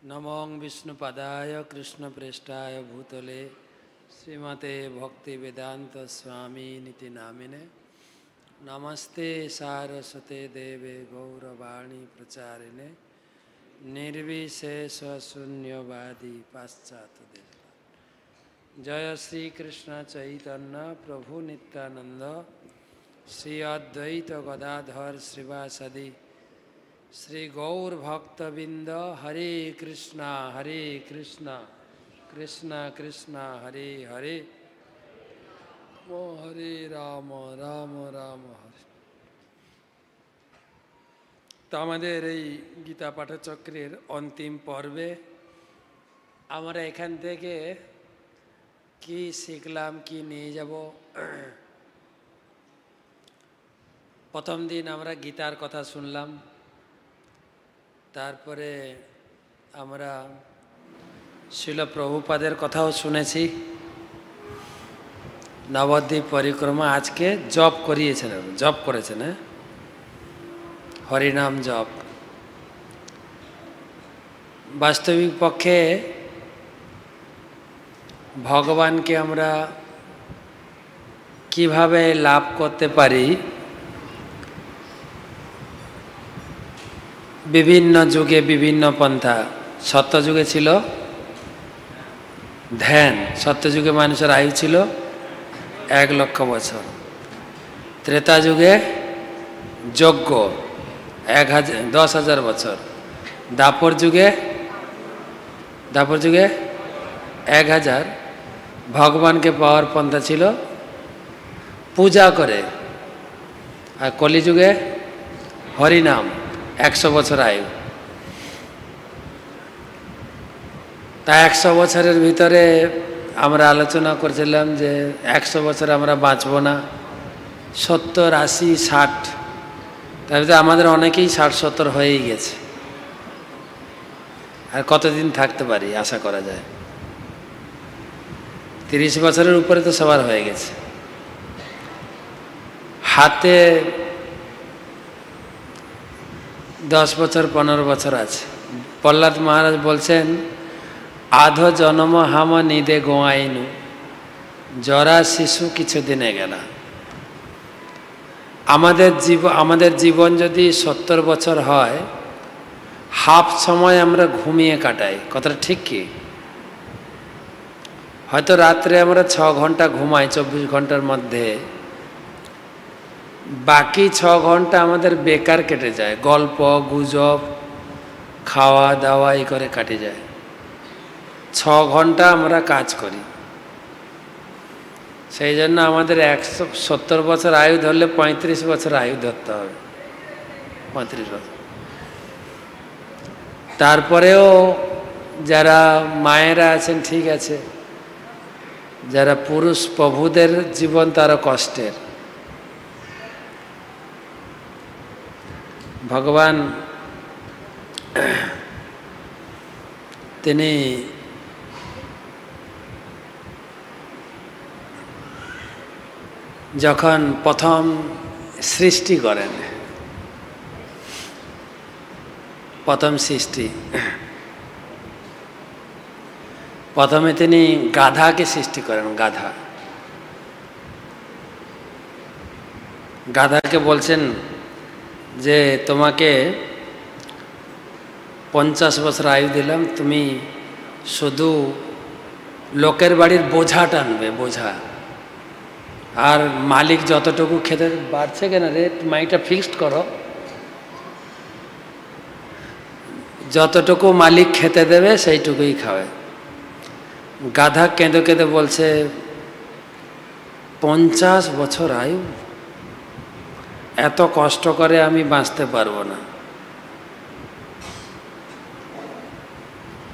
नमो विष्णुपदाय कृष्णप्रेष्ठाय भूतले श्रीमते भक्तिवेदांत स्वामी निति नामिने नमस्ते सारस्वते देवे गौरवाणी प्रचारिणे निर्विशेष शून्यवादी पाश्चात्य देश। जय श्री कृष्ण चैतन्य प्रभु नित्यानंद श्री अद्वैत गदाधर श्रीवासदि श्री गौर भक्तबिंद हरे कृष्णा कृष्ण कृष्ण हरे हरे ओ हरे राम राम राम हरे। तो आमादेर এই गीता पाठचक्रेर अंतिम पर्वे आमरा एखान थेके कि शिखलाम कि निये যাব। प्रथम दिन आमरा गीतार कथा शुनलाम, तारपरे आमरा शिल प्रभुपादेर कथाओ शुनेছি। नवद्वीप परिक्रमा आज के जप करिয়েছেন, जप করেছেন, हरिनाम जप। वास्तविक पक्षे भगवान के आमरा किभाবে लाभ करते पारी विभिन्न जुगे विभिन्न पंथा। सत्य जुगे छिलो ध्यान, सत्य जुगे मानुषेर आयु छिलो 1 लक्ष बछर। त्रेता जुगे यज्ञ 10,000 बछर। दापर जुगे 1000। भगवान के पावर पंथा छिलो पूजा करे। और कलि जुगे हरिनाम 100 बछर आयु। ता 100 बछरेर भितरे आमरा आलोचना करछिलाम जे 100 बछर आमरा बाँचबो ना, 70, 80, 60। तार भितरे आमादेर अनेकेई 60-70 हयेई गेছে। আর কতদিন থাকতে পারি আশা করা যায়? 30 বছরের উপরে তো সবার হয়ে গেছে। হাতে 10 বছর 15 বছর আছে। প্রহ্লাদ মহারাজ বলছেন আধো জন্ম হাম নিদে গোয়াইনু জরা শিশু কিছু দিনে গেলা। আমাদের জীবন যদি 70 বছর হয়, হাফ সময় আমরা ঘুমিয়ে কাটাই। কথাটা ঠিক কি? হয়তো রাত্রে আমরা 6 ঘন্টা ঘুমাই 24 ঘন্টার মধ্যে, বাকি 6 ঘন্টা আমাদের বেকার কেটে যায়, গল্প গুজব খাওয়া দাওয়া এই করে কাটে যায়। 6 ঘন্টা আমরা কাজ করি। সেই জন্য আমাদের 170 বছর আয়ু ধরলে 35 বছর আয়ু ধরতে হবে, 35 বছর। তারপরেও যারা মায়েরা আছেন ঠিক আছে, যারা পুরুষ প্রভুদের জীবন তারা কষ্টের। ভগবান তিনি যখন প্রথম সৃষ্টি করেন, প্রথম সৃষ্টি, প্রথমে তিনি গাধাকে সৃষ্টি করেন। গাধাকে বলছেন যে তোমাকে 50 বছর আয়ু দিলাম, তুমি শুধু লোকের বাড়ির বোঝা টানবে, বোঝা। আর মালিক যতটুকু খেতে বাড়ছে কেন রেট মাইটা ফিক্সড করো, যতটুকু মালিক খেতে দেবে সেইটুকুই খাবে। গাধা কেঁদে কেঁদে বলছে 50 বছর আয়ু, এত কষ্ট করে আমি বাঁচতে পারবো না।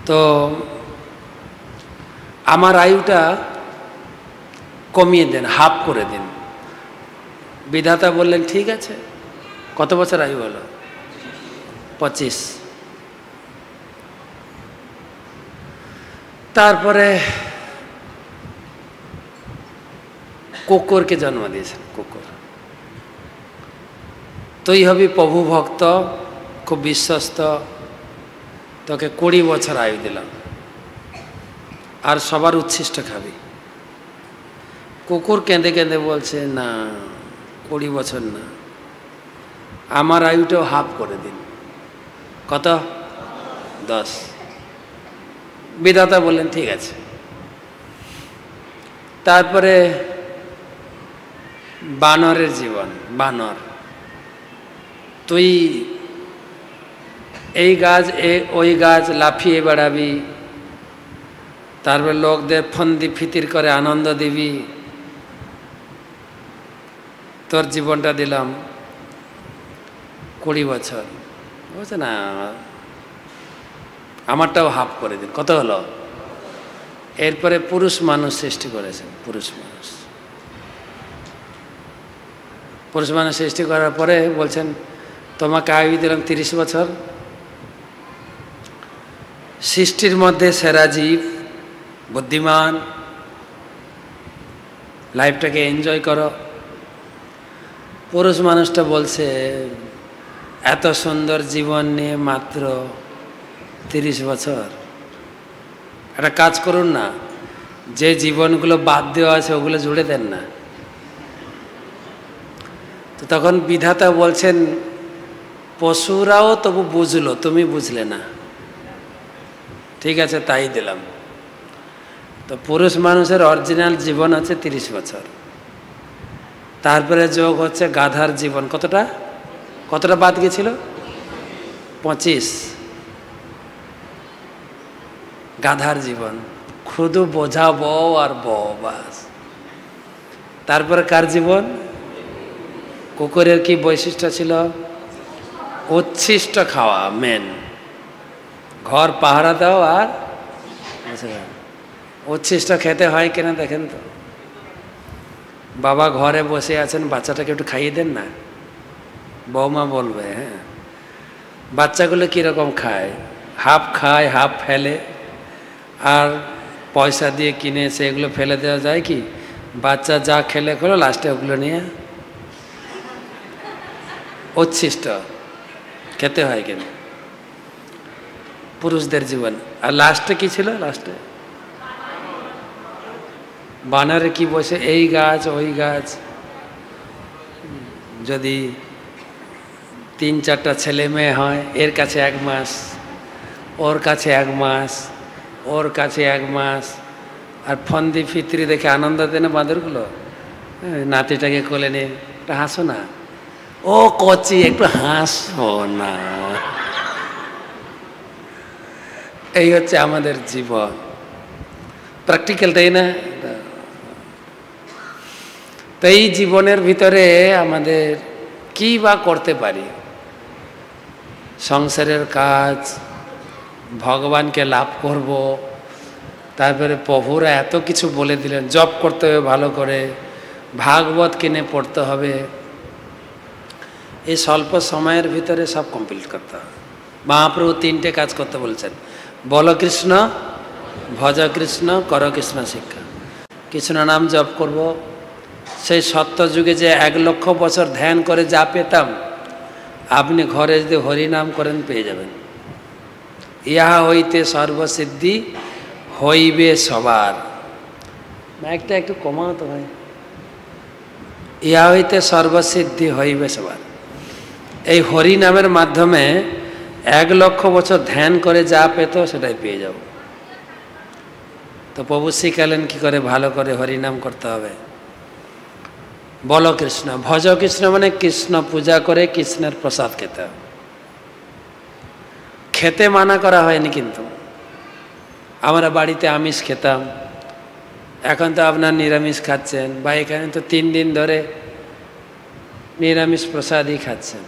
তো আমার আয়ুটা কমিয়ে দেন, হাফ করে দিন। বিধাতা বললেন ঠিক আছে। কত বছর আয়ু হলো? 25। তারপরে কুকুরকে জন্ম দিয়েছেন। কুকুর তুই হবি প্রভু ভক্ত, খুব বিশ্বস্ত, তোকে 20 বছর আয়ু দিলাম, আর সবার উচ্ছিষ্ট খাবি। কুকুর কেঁদে কেঁদে বলছে, না 20 বছর না, আমার আয়ুটাও হাফ করে দিন। কত? 10। বিধাতা বললেন ঠিক আছে। তারপরে বানরের জীবন। বানর, তুই এই গাছ ওই গাছ লাফিয়ে বেড়াবি, তারপরে লোকদের ফন্দি ফিতির করে আনন্দ দিবি, তোর জীবনটা দিলাম 20 বছর। বলছে না, আমারটাও হাফ করে দিন। কত হলো? এরপরে পুরুষ মানুষ সৃষ্টি করেছেন। পুরুষ মানুষ সৃষ্টি করার পরে বলছেন, তোমাকে আয়ু দিলাম 30 বছর। সৃষ্টির মধ্যে সেরা জীব, বুদ্ধিমান, লাইফটাকে এনজয় করো। পুরুষ মানুষটা বলছে, এত সুন্দর জীবন নিয়ে মাত্র 30 বছর, একটা কাজ করুন না, যে জীবনগুলো বাদ দেওয়া আছে ওগুলো জুড়ে দেন না। তো তখন বিধাতা বলছেন, পশুরাও তবু বুঝলো, তুমি বুঝলে না, ঠিক আছে তাই দিলাম। তো পুরুষ মানুষের অরিজিনাল জীবন আছে 30 বছর, তারপরে যোগ হচ্ছে গাধার জীবন। কতটা বাদ গেছিল? 25। গাধার জীবন, শুধু বোঝা বউ আর বউ, বাস। তারপরে কার জীবন? কুকুরের কি বৈশিষ্ট্য ছিল? উচ্ছিষ্ট খাওয়া মেন, ঘর পাহারা দাও। আর উচ্ছিষ্ট খেতে হয় কিনা দেখেন তো। বাবা ঘরে বসে আছেন, বাচ্চাটাকে একটু খাইয়ে দেন না, বৌমা বলবে। হ্যাঁ, বাচ্চাগুলো কীরকম খায়? হাফ খায়, হাফ ফেলে, আর পয়সা দিয়ে কিনে এসে এগুলো ফেলে দেওয়া যায় কি? বাচ্চা যা খেলে খেলো, লাস্টে ওগুলো নিয়ে উচ্ছিষ্ট খেতে হয় কিনা। পুরুষদের জীবন। আর লাস্টে কি ছিল? লাস্টে বানরে কি বসে, এই গাছ ওই গাছ। যদি 3-4টা ছেলে মেয়ে হয়, এর কাছে 1 মাস, ওর কাছে 1 মাস, ওর কাছে 1 মাস, আর ফন্দি ফিতরি দেখে আনন্দ দেয় না বাঁদরগুলো। নাতিটাকে কোলে নিয়ে, একটু হাসো না, ও কচি একটু হাসো না। এই হচ্ছে আমাদের জীবন, প্র্যাকটিক্যাল, তাই না? তো এই জীবনের ভিতরে আমাদের কি বা করতে পারি? সংসারের কাজ, ভগবানকে লাভ করব, তারপরে প্রভুরা এত কিছু বলে দিলেন, জব করতে হবে ভালো করে, ভাগবত কিনে পড়তে হবে। এই স্বল্প সময়ের ভিতরে সব কমপ্লিট করতে হবে। মহাপ্রভু 3টে কাজ করতে বলছেন, বলো কৃষ্ণ, ভজ কৃষ্ণ, কর কৃষ্ণ শিক্ষা। কৃষ্ণ নাম জপ করব। সেই সত্য যুগে যে 1 লক্ষ বছর ধ্যান করে যা পেতাম, আপনি ঘরে যদি হরিনাম করেন পেয়ে যাবেন। ইহা হইতে সর্বসিদ্ধি হইবে সবার। মাইকটা একটু কমাও তো ভাই। ইহা হইতে সর্বসিদ্ধি হইবে সবার। এই হরিনামের মাধ্যমে 1 লক্ষ বছর ধ্যান করে যা পেত সেটাই পেয়ে যাব। তো প্রভু শিখালেন কি করে ভালো করে হরিনাম করতে হবে। বলো কৃষ্ণ, ভজ কৃষ্ণ মানে কৃষ্ণ পূজা করে কৃষ্ণের প্রসাদ খেতে হবে। খেতে মানা করা হয়নি, কিন্তু আমরা বাড়িতে আমিষ খেতাম, এখন তো আপনার নিরামিষ খাচ্ছেন, বা এখানে তো 3 দিন ধরে নিরামিষ প্রসাদই খাচ্ছেন।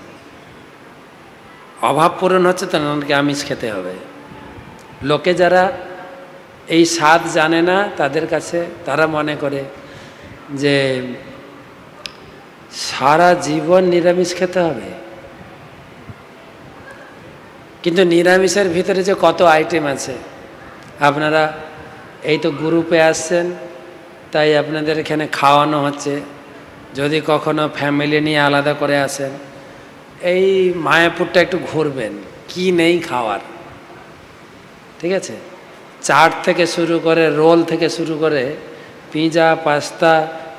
অভাব পূরণ হচ্ছে তো, নাকি আমিষ খেতে হবে। লোকে যারা এই স্বাদ জানে না, তাদের কাছে তারা মনে করে যে সারা জীবন নিরামিষ খেতে হবে। কিন্তু নিরামিষের ভিতরে যে কত আইটেম আছে, আপনারা এই তো গ্রুপে আসছেন, তাই আপনাদের এখানে খাওয়ানো হচ্ছে। যদি কখনো ফ্যামিলি নিয়ে আলাদা করে আসেন, এই মায়াপুরটা একটু ঘুরবেন, কি নেই খাওয়ার। ঠিক আছে, চাট থেকে শুরু করে, রোল থেকে শুরু করে, পিৎজা, পাস্তা,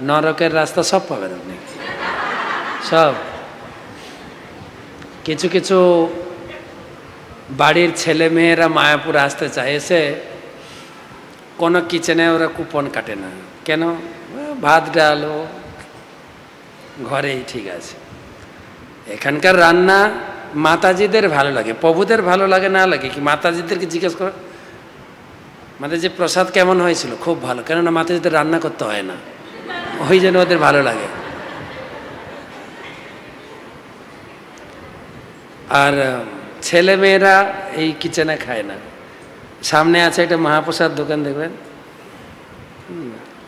নরকের রাস্তা সব পাবেন আপনি, সব। কিছু কিছু বাড়ির ছেলে মেয়েরা মায়াপুর আসতে চায়, এসে কোনো কিচেনে ওরা কুপন কাটে না। কেন? ভাত ডালও ঘরেই ঠিক আছে। এখানকার রান্না মাতাজিদের ভালো লাগে, প্রভুদের ভালো লাগে না লাগে কি? মাতাজিদেরকে জিজ্ঞেস করো মাতাজি প্রসাদ কেমন হয়েছিল? খুব ভালো। কেননা মাতাজিদের রান্না করতে হয় না, ওই জন্য ওদের ভালো লাগে। আর ছেলে মেয়েরা এই কিচেনে খায় না। সামনে আছে একটা মহাপ্রসাদ দোকান, দেখবেন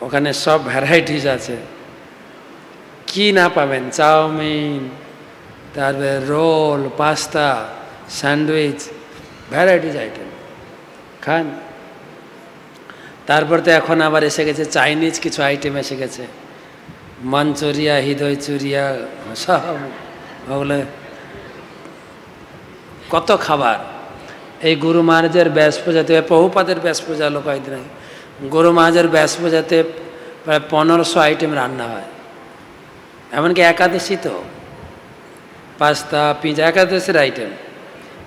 ওখানে সব ভ্যারাইটিস আছে, কি না পাবেন, চাউমিন, তারপরে roll, pasta, sandwich, varieties item খান। তারপর তো এখন আবার এসে গেছে চাইনিজ কিছু আইটেম এসে গেছে, মাঞ্চুরিয়া, হৃদয় চুরিয়া, সব ওগুলো কত খাবার। এই গুরু মহারাজের ব্যাস পূজাতে, প্রভুপাদের ব্যাস পূজা হলো কয়েকদিন আগে, গুরু মহারাজের ব্যাস পূজাতে প্রায় 1500 আইটেম রান্না হয়। এমনকি একাদশী তো পাস্তা, পিৎজা, একাদশীর আইটেম,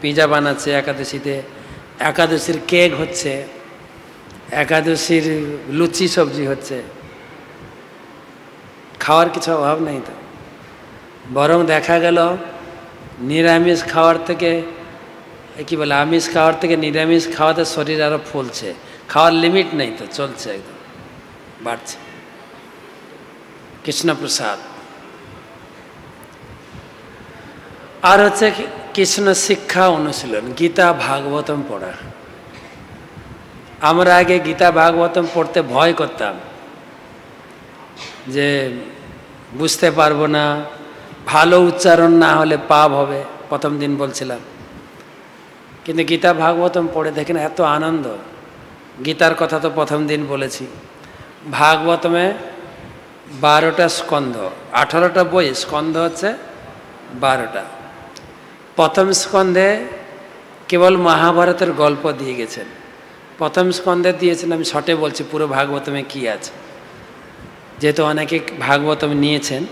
পিৎজা বানাচ্ছে একাদশীতে, একাদশীর কেক হচ্ছে, একাদশীর লুচি সবজি হচ্ছে। খাওয়ার কিছু অভাব নেই তো, বরং দেখা গেল নিরামিষ খাওয়ার থেকে, কি বলে, আমিষ খাওয়ার থেকে নিরামিষ খাওয়াতে শরীর আরও ফুলছে। খাওয়ার লিমিট নেই তো, চলছে, একদম বাড়ছে। কৃষ্ণপ্রসাদ। আর হচ্ছে কৃষ্ণ শিক্ষা অনুশীলন, গীতা ভাগবতম পড়া। আমরা আগে গীতা ভাগবতম পড়তে ভয় করতাম, যে বুঝতে পারবো না, ভালো উচ্চারণ না হলে পাপ হবে, প্রথম দিন বলছিলাম। কিন্তু গীতা ভাগবতম পড়ে দেখেন এত আনন্দ। গীতার কথা তো প্রথম দিন বলেছি। ভাগবতমে 12টা স্কন্ধ, 18টা বই, স্কন্ধ হচ্ছে 12টা। প্রথম স্কন্ধে কেবল মহাভারতের গল্প দিয়ে গেছেন। প্রথম স্কন্ধে দিয়েছেন, আমি শর্টে বলছি পুরো ভাগবতমে কি আছে, যেহেতু অনেকে ভাগবতম নিয়েছেন।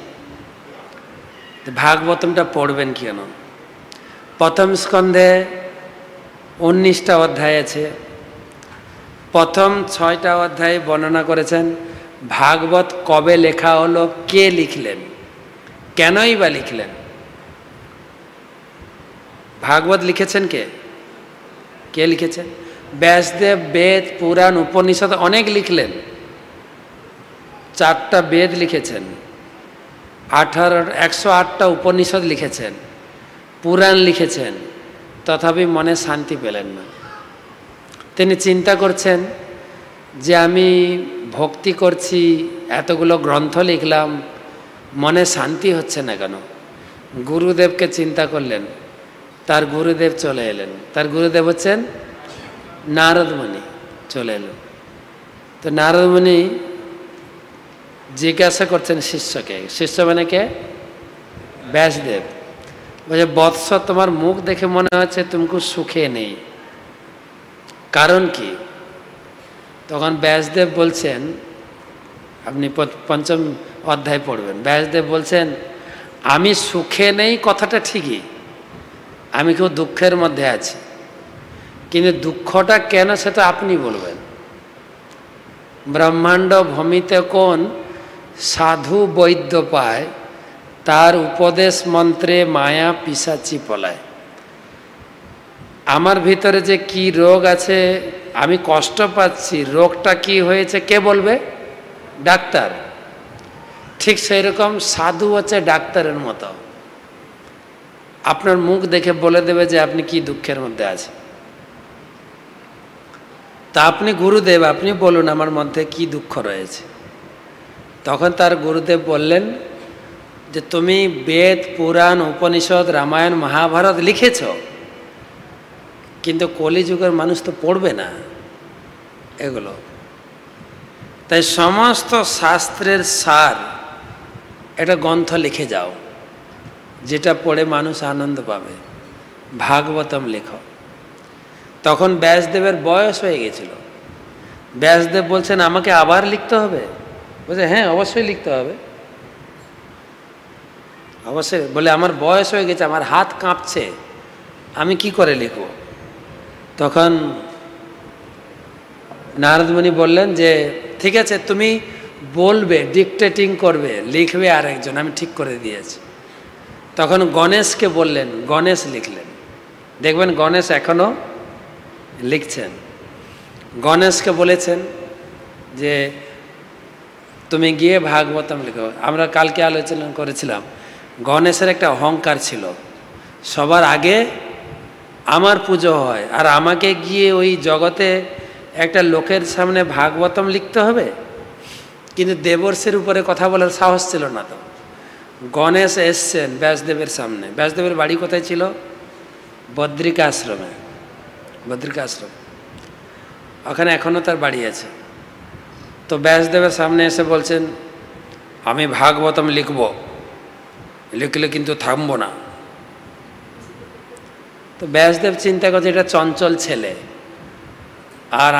ভাগবতমটা পড়বেন কেন? প্রথম স্কন্ধে 19টা অধ্যায় আছে। প্রথম 6টা অধ্যায় বর্ণনা করেছেন ভাগবত কবে লেখা হলো, কে লিখলেন, কেনই বা লিখলেন। ভাগবত লিখেছেন কে? কে লিখেছেন? ব্যাসদেব বেদ, পুরাণ, উপনিষদ অনেক লিখলেন। 4টা বেদ লিখেছেন, 108টা উপনিষদ লিখেছেন, পুরাণ লিখেছেন, তথাপি মনে শান্তি পেলেন না। তিনি চিন্তা করছেন যে আমি ভক্তি করছি, এতগুলো গ্রন্থ লিখলাম, মনে শান্তি হচ্ছে না কেন? গুরুদেবকে চিন্তা করলেন, তার গুরুদেব চলে এলেন। তার গুরুদেব হচ্ছেন নারদমণি, চলে এলেন। তো নারদমণি জিজ্ঞাসা করছেন শিষ্যকে, শিষ্য মানে কে? ব্যাসদেব। বলছে, বৎস, তোমার মুখ দেখে মনে হচ্ছে তুমি খুব সুখে নেই, কারণ কি? তখন ব্যাসদেব বলছেন, আপনি 5ম অধ্যায় পড়বেন, ব্যাসদেব বলছেন, আমি সুখে নেই কথাটা ঠিকই, আমি খুব দুঃখের মধ্যে আছি, কিন্তু দুঃখটা কেন সেটা আপনি বলবেন। ব্রহ্মাণ্ড ভূমিতে কোন সাধু বৈদ্য পায়, তার উপদেশ মন্ত্রে মায়া পিশাচি পলায়। আমার ভিতরে যে কি রোগ আছে, আমি কষ্ট পাচ্ছি, রোগটা কি হয়েছে কে বলবে? ডাক্তার। ঠিক সেই রকম সাধু হচ্ছে ডাক্তারের মতো, আপনার মুখ দেখে বলে দেবে যে আপনি কি দুঃখের মধ্যে আছেন। তা আপনি গুরুদেব, আপনি বলুন আমার মধ্যে কি দুঃখ রয়েছে। তখন তার গুরুদেব বললেন যে তুমি বেদ, পুরাণ, উপনিষদ, রামায়ণ, মহাভারত লিখেছ, কিন্তু কলিযুগের মানুষ তো পড়বে না এগুলো। তাই সমস্ত শাস্ত্রের সার একটা গ্রন্থ লিখে যাও, যেটা পড়ে মানুষ আনন্দ পাবে। ভাগবতম লেখো। তখন ব্যাসদেবের বয়স হয়ে গেছিল। ব্যাসদেব বলছেন আমাকে আবার লিখতে হবে? বলছে হ্যাঁ অবশ্যই লিখতে হবে, অবশ্যই। বলে আমার বয়স হয়ে গেছে, আমার হাত কাঁপছে, আমি কি করে লিখব? তখন নারদ মুনি বললেন যে ঠিক আছে তুমি বলবে, ডিকটেটিং করবে, লিখবে আর একজন, আমি ঠিক করে দিয়েছি। তখন গণেশকে বললেন, গণেশ লিখলেন। দেখবেন গণেশ এখনো লিখছেন। গণেশকে বলেছেন যে তুমি গিয়ে ভাগবতম লিখো। আমরা কালকে আলোচনা করেছিলাম গণেশের একটা অহংকার ছিল, সবার আগে আমার পুজো হয় আর আমাকে গিয়ে ওই জগতে একটা লোকের সামনে ভাগবতম লিখতে হবে। কিন্তু দেবর্ষির উপরে কথা বলার সাহস ছিল না। তো গণেশ এসছেন ব্যাসদেবের সামনে। ব্যাসদেবের বাড়ি কোথায় ছিল? বদ্রিকা আশ্রমে। বদ্রিকা আশ্রম ওখানে এখনও তার বাড়ি আছে। তো ব্যাসদেবের সামনে এসে বলছেন আমি ভাগবতম লিখব, লিখলে কিন্তু থামবো না। তো ব্যাসদেব চিন্তা করছে এটা চঞ্চল ছেলে, আর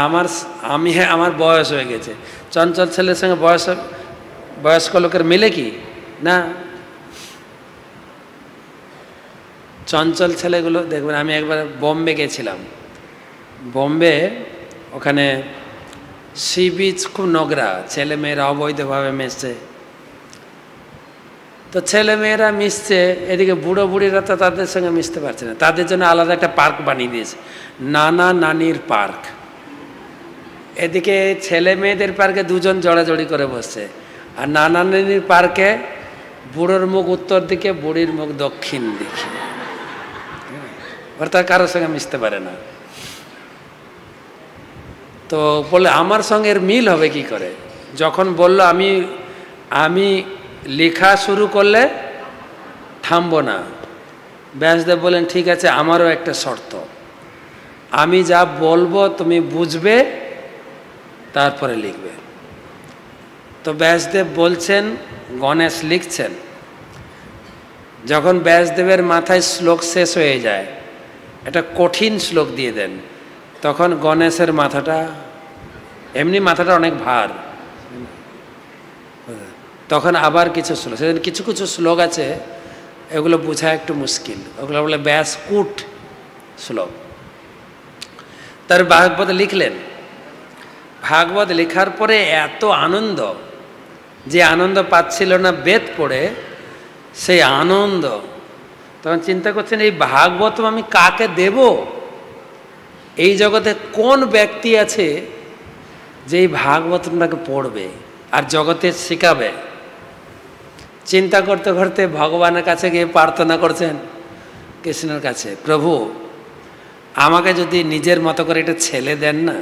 আমার বয়স হয়ে গেছে, চঞ্চল ছেলের সঙ্গে বয়স্ক লোকের মিলে কি না? চঞ্চল ছেলেগুলো দেখবেন, আমি একবার বোম্বে গেছিলাম। বোম্বে ওখানে সি বিচ খুব নোংরা, ছেলে মেয়েরা অবৈধভাবে মিশছে। তো ছেলে মেয়েরা মিশছে, এদিকে বুড়ো বুড়িরা তো তাদের সঙ্গে মিশতে পারছে না, তাদের জন্য আলাদা একটা পার্ক বানিয়ে দিয়েছে, নানা নানির পার্ক। এদিকে ছেলে মেয়েদের পার্কে দুজন জড়াজড়ি করে বসছে, আর নানা নানির পার্কে বুড়োর মুখ উত্তর দিকে, বুড়ির মুখ দক্ষিণ দিকে, অর্থাৎ কারোর সঙ্গে মিশতে পারে না। তো বলে আমার সঙ্গে এর মিল হবে কি করে? যখন বলল আমি লেখা শুরু করলে থামবো না, ব্যাসদেব বলেন ঠিক আছে, আমারও একটা শর্ত, আমি যা বলবো তুমি বুঝবে তারপরে লিখবে। তো ব্যাসদেব বলছেন, গণেশ লিখছেন। যখন ব্যাসদেবের মাথায় শ্লোক শেষ হয়ে যায়, একটা কঠিন শ্লোক দিয়ে দেন, তখন গণেশের মাথাটা, এমনি মাথাটা অনেক ভার, তখন আবার কিছু শ্লোক, সেদিন কিছু কিছু শ্লোক আছে এগুলো বোঝা একটু মুশকিল, ওগুলো বলে ব্যাসকূট শ্লোক। তার ভাগবত লিখলেন। ভাগবত লেখার পরে এত আনন্দ, যে আনন্দ পাচ্ছিল না বেদ পড়ে, সেই আনন্দ, তখন চিন্তা করছেন এই ভাগবত আমি কাকে দেব? এই জগতে কোন ব্যক্তি আছে যে এই ভাগবতটাকে পড়বে আর জগতে শেখাবে? চিন্তা করতে করতে ভগবানের কাছে গিয়ে প্রার্থনা করছেন, কৃষ্ণের কাছে, প্রভু আমাকে যদি নিজের মতো করে একটা ছেলে দেন না,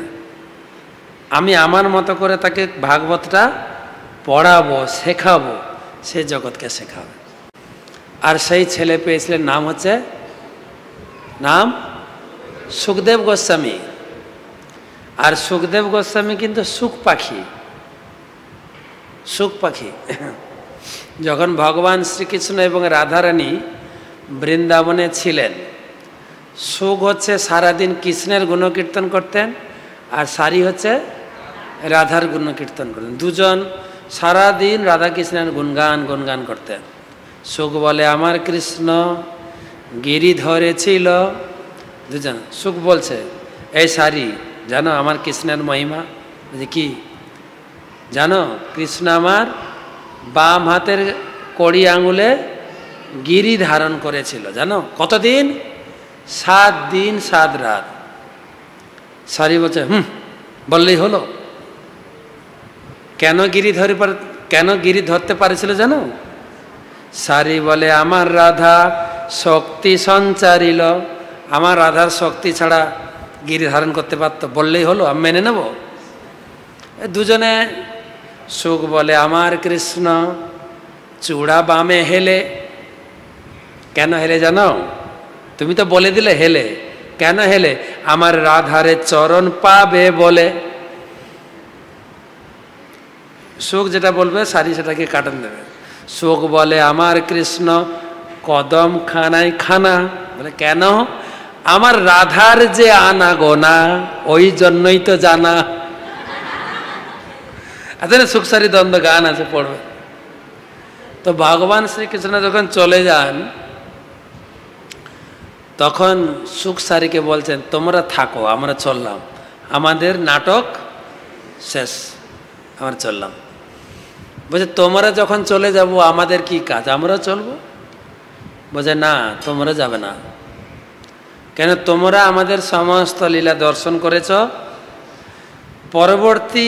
আমি আমার মতো করে তাকে ভাগবতটা পড়াবো, শেখাবো, সে জগৎকে শেখাবে। আর সেই ছেলে পেয়েছিলেন, নাম সুখদেব গোস্বামী। আর সুখদেব গোস্বামী কিন্তু সুখ পাখি। যখন ভগবান শ্রীকৃষ্ণ এবং রাধারানী বৃন্দাবনে ছিলেন, সুখ হচ্ছে সারাদিন কৃষ্ণের গুণকীর্তন করতেন, আর সারি হচ্ছে রাধার গুণকীর্তন করতেন। দুজন সারাদিন রাধা কৃষ্ণের গুণগান করতেন। সুখ বলে আমার কৃষ্ণ গিরি ধরেছিল, দুজন। সুখ বলছে এই সারি জানো আমার কৃষ্ণের মহিমা? বলছে কি জানো? কৃষ্ণ আমার বাম হাতের কড়ি আঙুলে গিরি ধারণ করেছিল, জানো কতদিন? 7 দিন 7 রাত। সারি বলছে বললেই হলো। কেন গিরি ধরতে পারেছিল জানো? সারি বলে আমার রাধা শক্তি সঞ্চারিল, আমার রাধার শক্তি ছাড়া গিরি ধারণ করতে পারতো, বললেই হলো, আমি মেনে নেব। দুজনে। সুখ বলে আমার কৃষ্ণ চূড়া বামে হেলে। কেন হেলে জানো? তুমি তো বলে দিলে হেলে। কেন হেলে? আমার রাধারে চরণ পাবে বলে। সুখ যেটা বলবে সারি সেটাকে কাটান দেবে। সুখ বলে আমার কৃষ্ণ কদম খানায় খানা। বলে কেন? আমার রাধার যে আনা গোনা ওই জন্যই তো জানা। আচ্ছা, সুখসারি দ্বন্দ্ব গান আছে, পড়বে। তো ভগবান শ্রীকৃষ্ণ যখন চলে যান তখন সুখসারিকে বলছেন তোমরা থাকো, আমরা চললাম, আমাদের নাটক শেষ, আমরা চললাম। বলছে তোমরা যখন চলে যাব আমাদের কি কাজ, আমরা চলবো? বলছে না, তোমরা যাবে না। কেন? তোমরা আমাদের সমস্ত লীলা দর্শন করেছ, পরবর্তী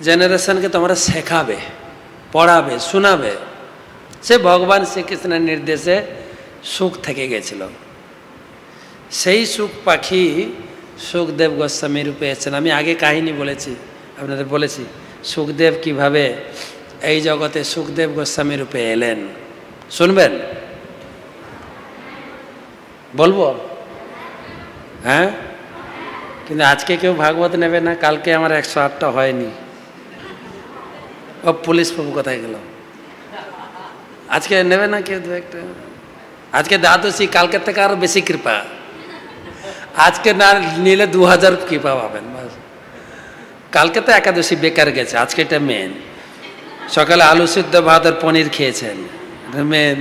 জেনারেশনকে তোমরা শেখাবে, পড়াবে, শোনাবে। সে ভগবান শ্রীকৃষ্ণের নির্দেশে সুখ থেকে গেছিল। সেই সুখ পাখি সুখদেব গোস্বামী রূপে এসেছেন। আমি আগে কাহিনী বলেছি, আপনাদের বলেছি সুখদেব কিভাবে এই জগতে সুখদেব গোস্বামী রূপে এলেন। শুনবেন? বলবো? হ্যাঁ, কিন্তু আজকে কেউ ভাগবত নেবে না। কালকে আমার 108টা হয়নি। ও পুলিশ বাবু কোথায় গেল? আজকে নেবে না কেউ? দু একটা আজকে দ্বাদশী, কালকের থেকে আরো বেশি কৃপা। আজকে না নিলে 2000 কৃপা পাবেন। কালকে তো একাদশী বেকার গেছে, আজকে এটা মেন। সকালে আলু সিদ্ধ ভাত আর পনির খেয়েছেন, মেন।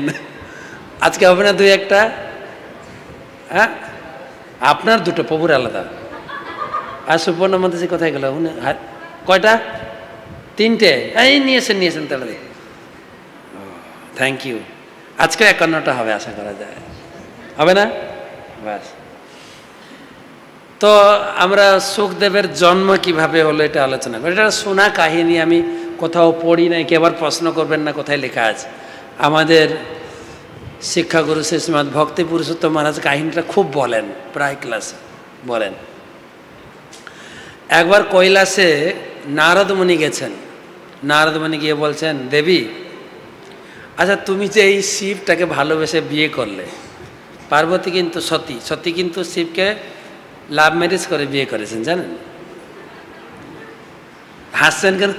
আজকে হবে না 2-1টা? হ্যাঁ, আপনার দুটো, প্রভুর আলাদা। আর সুপর্ণ মন্ত্রী কোথায় গেল? কয়টা? 3টে। এই নিয়েছেন তাহলে। Thank you. আজকে 51টা হবে আশা করা যায়, হবে না? ব্যাস। তো আমরা সুখদেবের জন্ম কিভাবে হলো এটা আলোচনা করি। এটা শোনা কাহিনী, আমি কোথাও পড়ি নাই। কেউ আবার প্রশ্ন করবেন না কোথায় লেখা আছে। আমাদের শিক্ষাগুরু শ্রীমৎ ভক্তি পুরুষোত্তম মহারাজ কাহিনীটা খুব বলেন, প্রায় ক্লাসে বলেন। একবার কৈলাসে নারদ মুনি গেছেন। নারদ মুনি গিয়ে বলছেন, দেবী আচ্ছা তুমি যে এই শিবটাকে ভালোবেসে বিয়ে করলে, পার্বতী কিন্তু সতী কিন্তু শিবকে লাভ ম্যারেজ করে বিয়ে করেছেন, জানেন? হাসছেন কেন?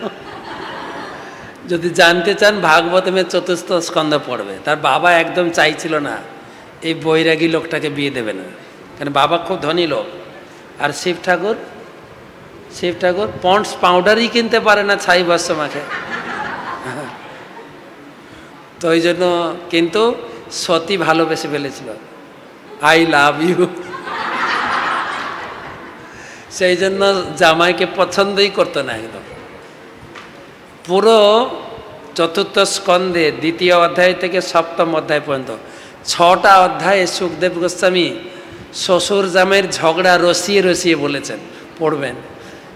যদি জানতে চান ভাগবতমের 4th স্কন্ধ পড়বে। তার বাবা একদম চাইছিল না এই বৈরাগী লোকটাকে বিয়ে দেবে না, কারণ বাবা খুব ধনী লোক। আর শিব ঠাকুর পন্ডস পাউডারই কিনতে পারে না, ছাই ভস্য মাখে। তো ওই জন্য, কিন্তু সতী ভালোবেসে ফেলেছিল, আই লাভ ইউ। সেই জন্য জামাইকে পছন্দই করতো না একদম। পুরো 4th স্কন্ধে 2য় অধ্যায় থেকে 7ম অধ্যায় পর্যন্ত 6টা অধ্যায়ে সুখদেব গোস্বামী শ্বশুর জামাইয়ের ঝগড়া রসিয়ে বলেছেন। পড়বেন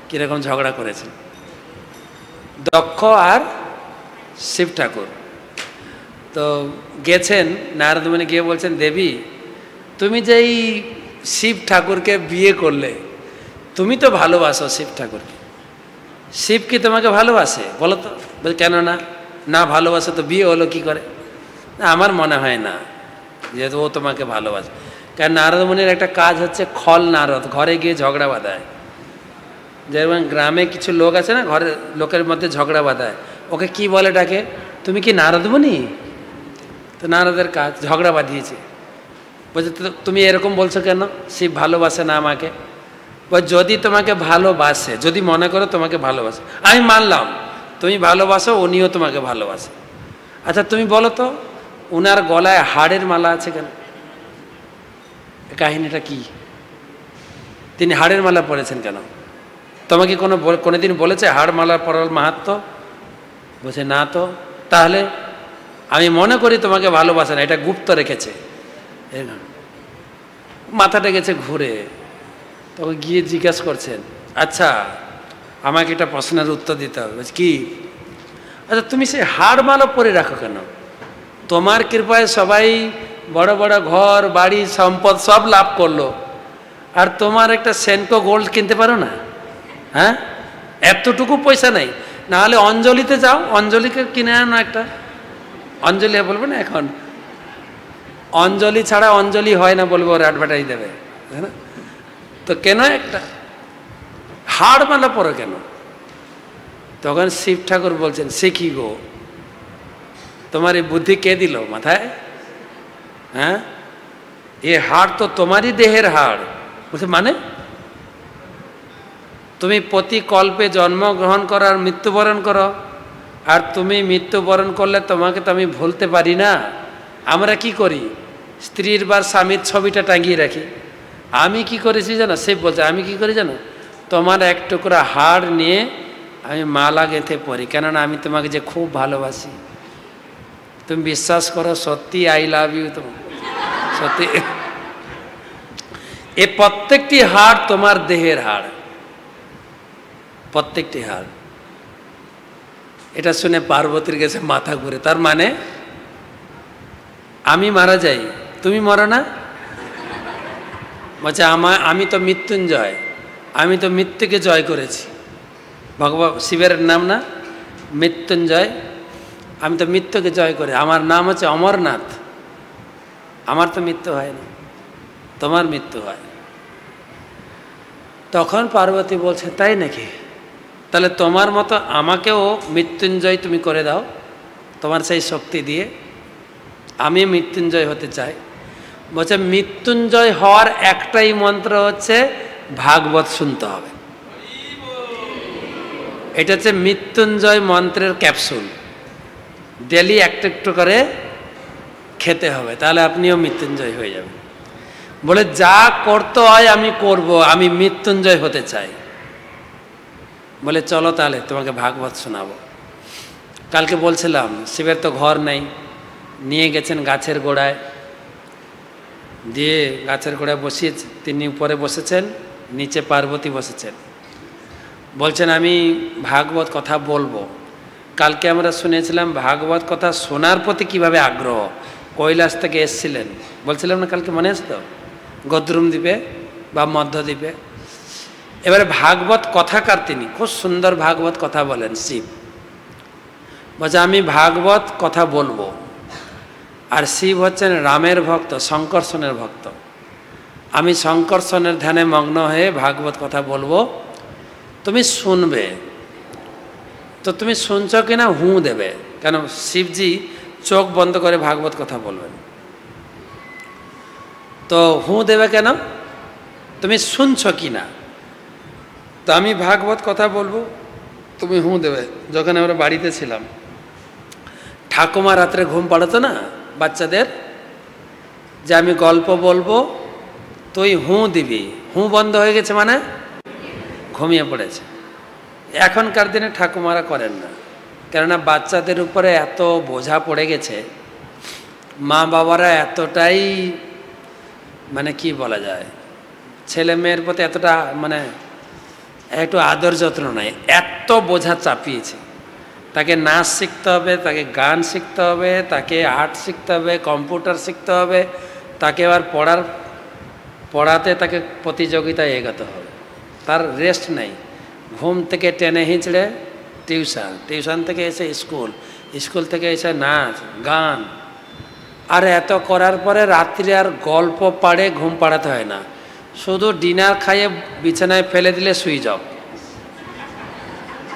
কীরকম ঝগড়া করেছেন দক্ষ আর শিব ঠাকুর। তো গেছেন, নারদ মুনি গিয়ে বলছেন, দেবী তুমি যে এই শিব ঠাকুরকে বিয়ে করলে, তুমি তো ভালোবাসো শিব ঠাকুরকে, শিব কি তোমাকে ভালোবাসে বলো তো? বলে কেন না ভালোবাসে তো বিয়ে হলো কি করে? না, আমার মনে হয় না, যেহেতু ও তোমাকে ভালোবাসে। কারণ নারদ মুনির একটা কাজ হচ্ছে খল নারদ, ঘরে গিয়ে ঝগড়া বাঁধায়। যেমন গ্রামে কিছু লোক আছে না, ঘরের লোকের মধ্যে ঝগড়া বাঁধায়, ওকে কি বলে ডাকে, তুমি কি নারদ মুনি? তো নারদের কাজ ঝগড়া বাঁধিয়েছে। বলছে তুমি এরকম বলছো কেন, শিব ভালোবাসে না আমাকে? বল যদি তোমাকে ভালোবাসে, যদি মনে করো তোমাকে ভালোবাসে, আমি মানলাম তুমি ভালোবাসো, উনিও তোমাকে ভালোবাসে। আচ্ছা তুমি বলো তো, উনার গলায় হাড়ের মালা আছে কেন? কাহিনীটা কি? তিনি হাড়ের মালা পরেছেন কেন? তোমাকে কোনোদিন বলেছে হাড় মালা পরার মাহাত্ম? বলছে না তো। তাহলে আমি মনে করি তোমাকে ভালোবাসে না, এটা গুপ্ত রেখেছে। মাথাটা গেছে ঘুরে। তখন গিয়ে জিজ্ঞাসা করছেন, আচ্ছা আমাকে এটা প্রশ্নের উত্তর দিতে হবে। কি? আচ্ছা তুমি সেই হাড় মালা পরে রাখো কেন? তোমার কৃপায় সবাই বড় বড় ঘর বাড়ি সম্পদ সব লাভ করলো, আর তোমার একটা সেনকো গোল্ড কিনতে পারো না? হ্যাঁ, এতটুকু পয়সা নেই, না হলে অঞ্জলিতে যাও, অঞ্জলিকে কিনে আনো একটা। অঞ্জলি বলবে না এখন, অঞ্জলি ছাড়া অঞ্জলি হয় না বলবো, ওর অ্যাডভার্টাইজ দেবে, তাই না? তো কেন একটা হাড় মালা পরো কেন? তখন শিব ঠাকুর বলছেন, সে কি গো, তোমার এই বুদ্ধি কে দিল মাথায়? হ্যাঁ, এ হাড় তো তোমারই দেহের হাড়। বলছে মানে? তুমি প্রতি কল্পে জন্মগ্রহণ করো আর মৃত্যুবরণ করো, আর তুমি মৃত্যুবরণ করলে তোমাকে তো আমি ভুলতে পারি না। আমরা কি করি? স্ত্রীর বা স্বামীর ছবিটা টাঙিয়ে রাখি। আমি কি করেছি জানো? সে বলছে আমি কি করি জানো? তোমার এক টুকরা হাড় নিয়ে আমি মালা গেঁথে পড়ি, কেননা আমি তোমাকে যে খুব ভালোবাসি। তুমি বিশ্বাস করো, সত্যি আই লাভ ইউ। তোমার সত্যি এ প্রত্যেকটি হাড় তোমার দেহের হাড়, প্রত্যেকটি হাড়। এটা শুনে পার্বতীর কাছে মাথা ঘুরে। তার মানে আমি মারা যাই, তুমি মরো না? বলছে আমি তো মৃত্যুঞ্জয়, আমি তো মৃত্যুকে জয় করেছি। ভগবান শিবের নাম না মৃত্যুঞ্জয়? আমি তো মৃত্যুকে জয় করে, আমার নাম হচ্ছে অমরনাথ। আমার তো মৃত্যু হয় না, তোমার মৃত্যু হয়। তখন পার্বতী বলছে তাই নাকি? তাহলে তোমার মতো আমাকেও মৃত্যুঞ্জয় তুমি করে দাও, তোমার সেই শক্তি দিয়ে আমি মৃত্যুঞ্জয় হতে চাই। বলছে মৃত্যুঞ্জয় হওয়ার একটাই মন্ত্র হচ্ছে ভাগবত শুনতে হবে। এটা হচ্ছে মৃত্যুঞ্জয় মন্ত্রের ক্যাপসুল, ডেলি একটু একটু করে খেতে হবে, তাহলে আপনিও মৃত্যুঞ্জয় হয়ে যাবেন। বলে যা করতে হয় আমি করব, আমি মৃত্যুঞ্জয় হতে চাই। বলে চলো তাহলে তোমাকে ভাগবত শোনাবো। কালকে বলছিলাম শিবের তো ঘর নেই, নিয়ে গেছেন গাছের গোড়ায়, দিয়ে গাছের গোড়ায় বসিয়েছে, তিনি উপরে বসেছেন, নিচে পার্বতী বসেছেন। বলছেন আমি ভাগবত কথা বলবো। কালকে আমরা শুনেছিলাম ভাগবত কথা শোনার প্রতি কিভাবে আগ্রহ, কৈলাস থেকে এসছিলেন বলছিলাম না কালকে, মনে আছে তো? গদ্রুম দ্বীপে বা মধ্যদ্বীপে। এবারে ভাগবত কথাকার, তিনি খুব সুন্দর ভাগবত কথা বলেন শিব। বলছে আমি ভাগবত কথা বলবো। আর শিব হচ্ছেন রামের ভক্ত, শঙ্কর্ষণের ভক্ত। আমি শঙ্কর্ষণের ধ্যানে মগ্ন হয়ে ভাগবত কথা বলবো, তুমি শুনবে। তো তুমি শুনছ কিনা হু দেবে, কেন শিবজি চোখ বন্ধ করে ভাগবত কথা বলবেন। তো হু দেবে কেন? তুমি শুনছ কিনা। তো আমি ভাগবত কথা বলবো, তুমি হু দেবে। যখন আমরা বাড়িতে ছিলাম, ঠাকুমা রাত্রে ঘুম পাড়াতো না বাচ্চাদের, যে আমি গল্প বলবো তুই হু দিবি। হু বন্ধ হয়ে গেছে মানে ঘুমিয়ে পড়েছে। এখনকার দিনে ঠাকুমারা করেন না, কেননা বাচ্চাদের উপরে এত বোঝা পড়ে গেছে, মা বাবারা এতটাই মানে কি বলা যায়, ছেলে মেয়ের প্রতি এতটা মানে একটু আদর যত্ন নাই, এত বোঝা চাপিয়েছে। তাকে নাচ শিখতে হবে, তাকে গান শিখতে হবে, তাকে আর্ট শিখতে হবে, কম্পিউটার শিখতে হবে, তাকে আবার পড়াতে তাকে প্রতিযোগিতায় এগোতে হবে। তার রেস্ট নেই। ঘুম থেকে টেনে হিঁচড়ে টিউশন, টিউশন থেকে এসে স্কুল, স্কুল থেকে এসে নাচ গান। আর এত করার পরে রাত্রে আর গল্প পাড়ে ঘুম পাড়াতে হয় না, শুধু ডিনার খাইয়ে বিছানায় ফেলে দিলে শুই যাও,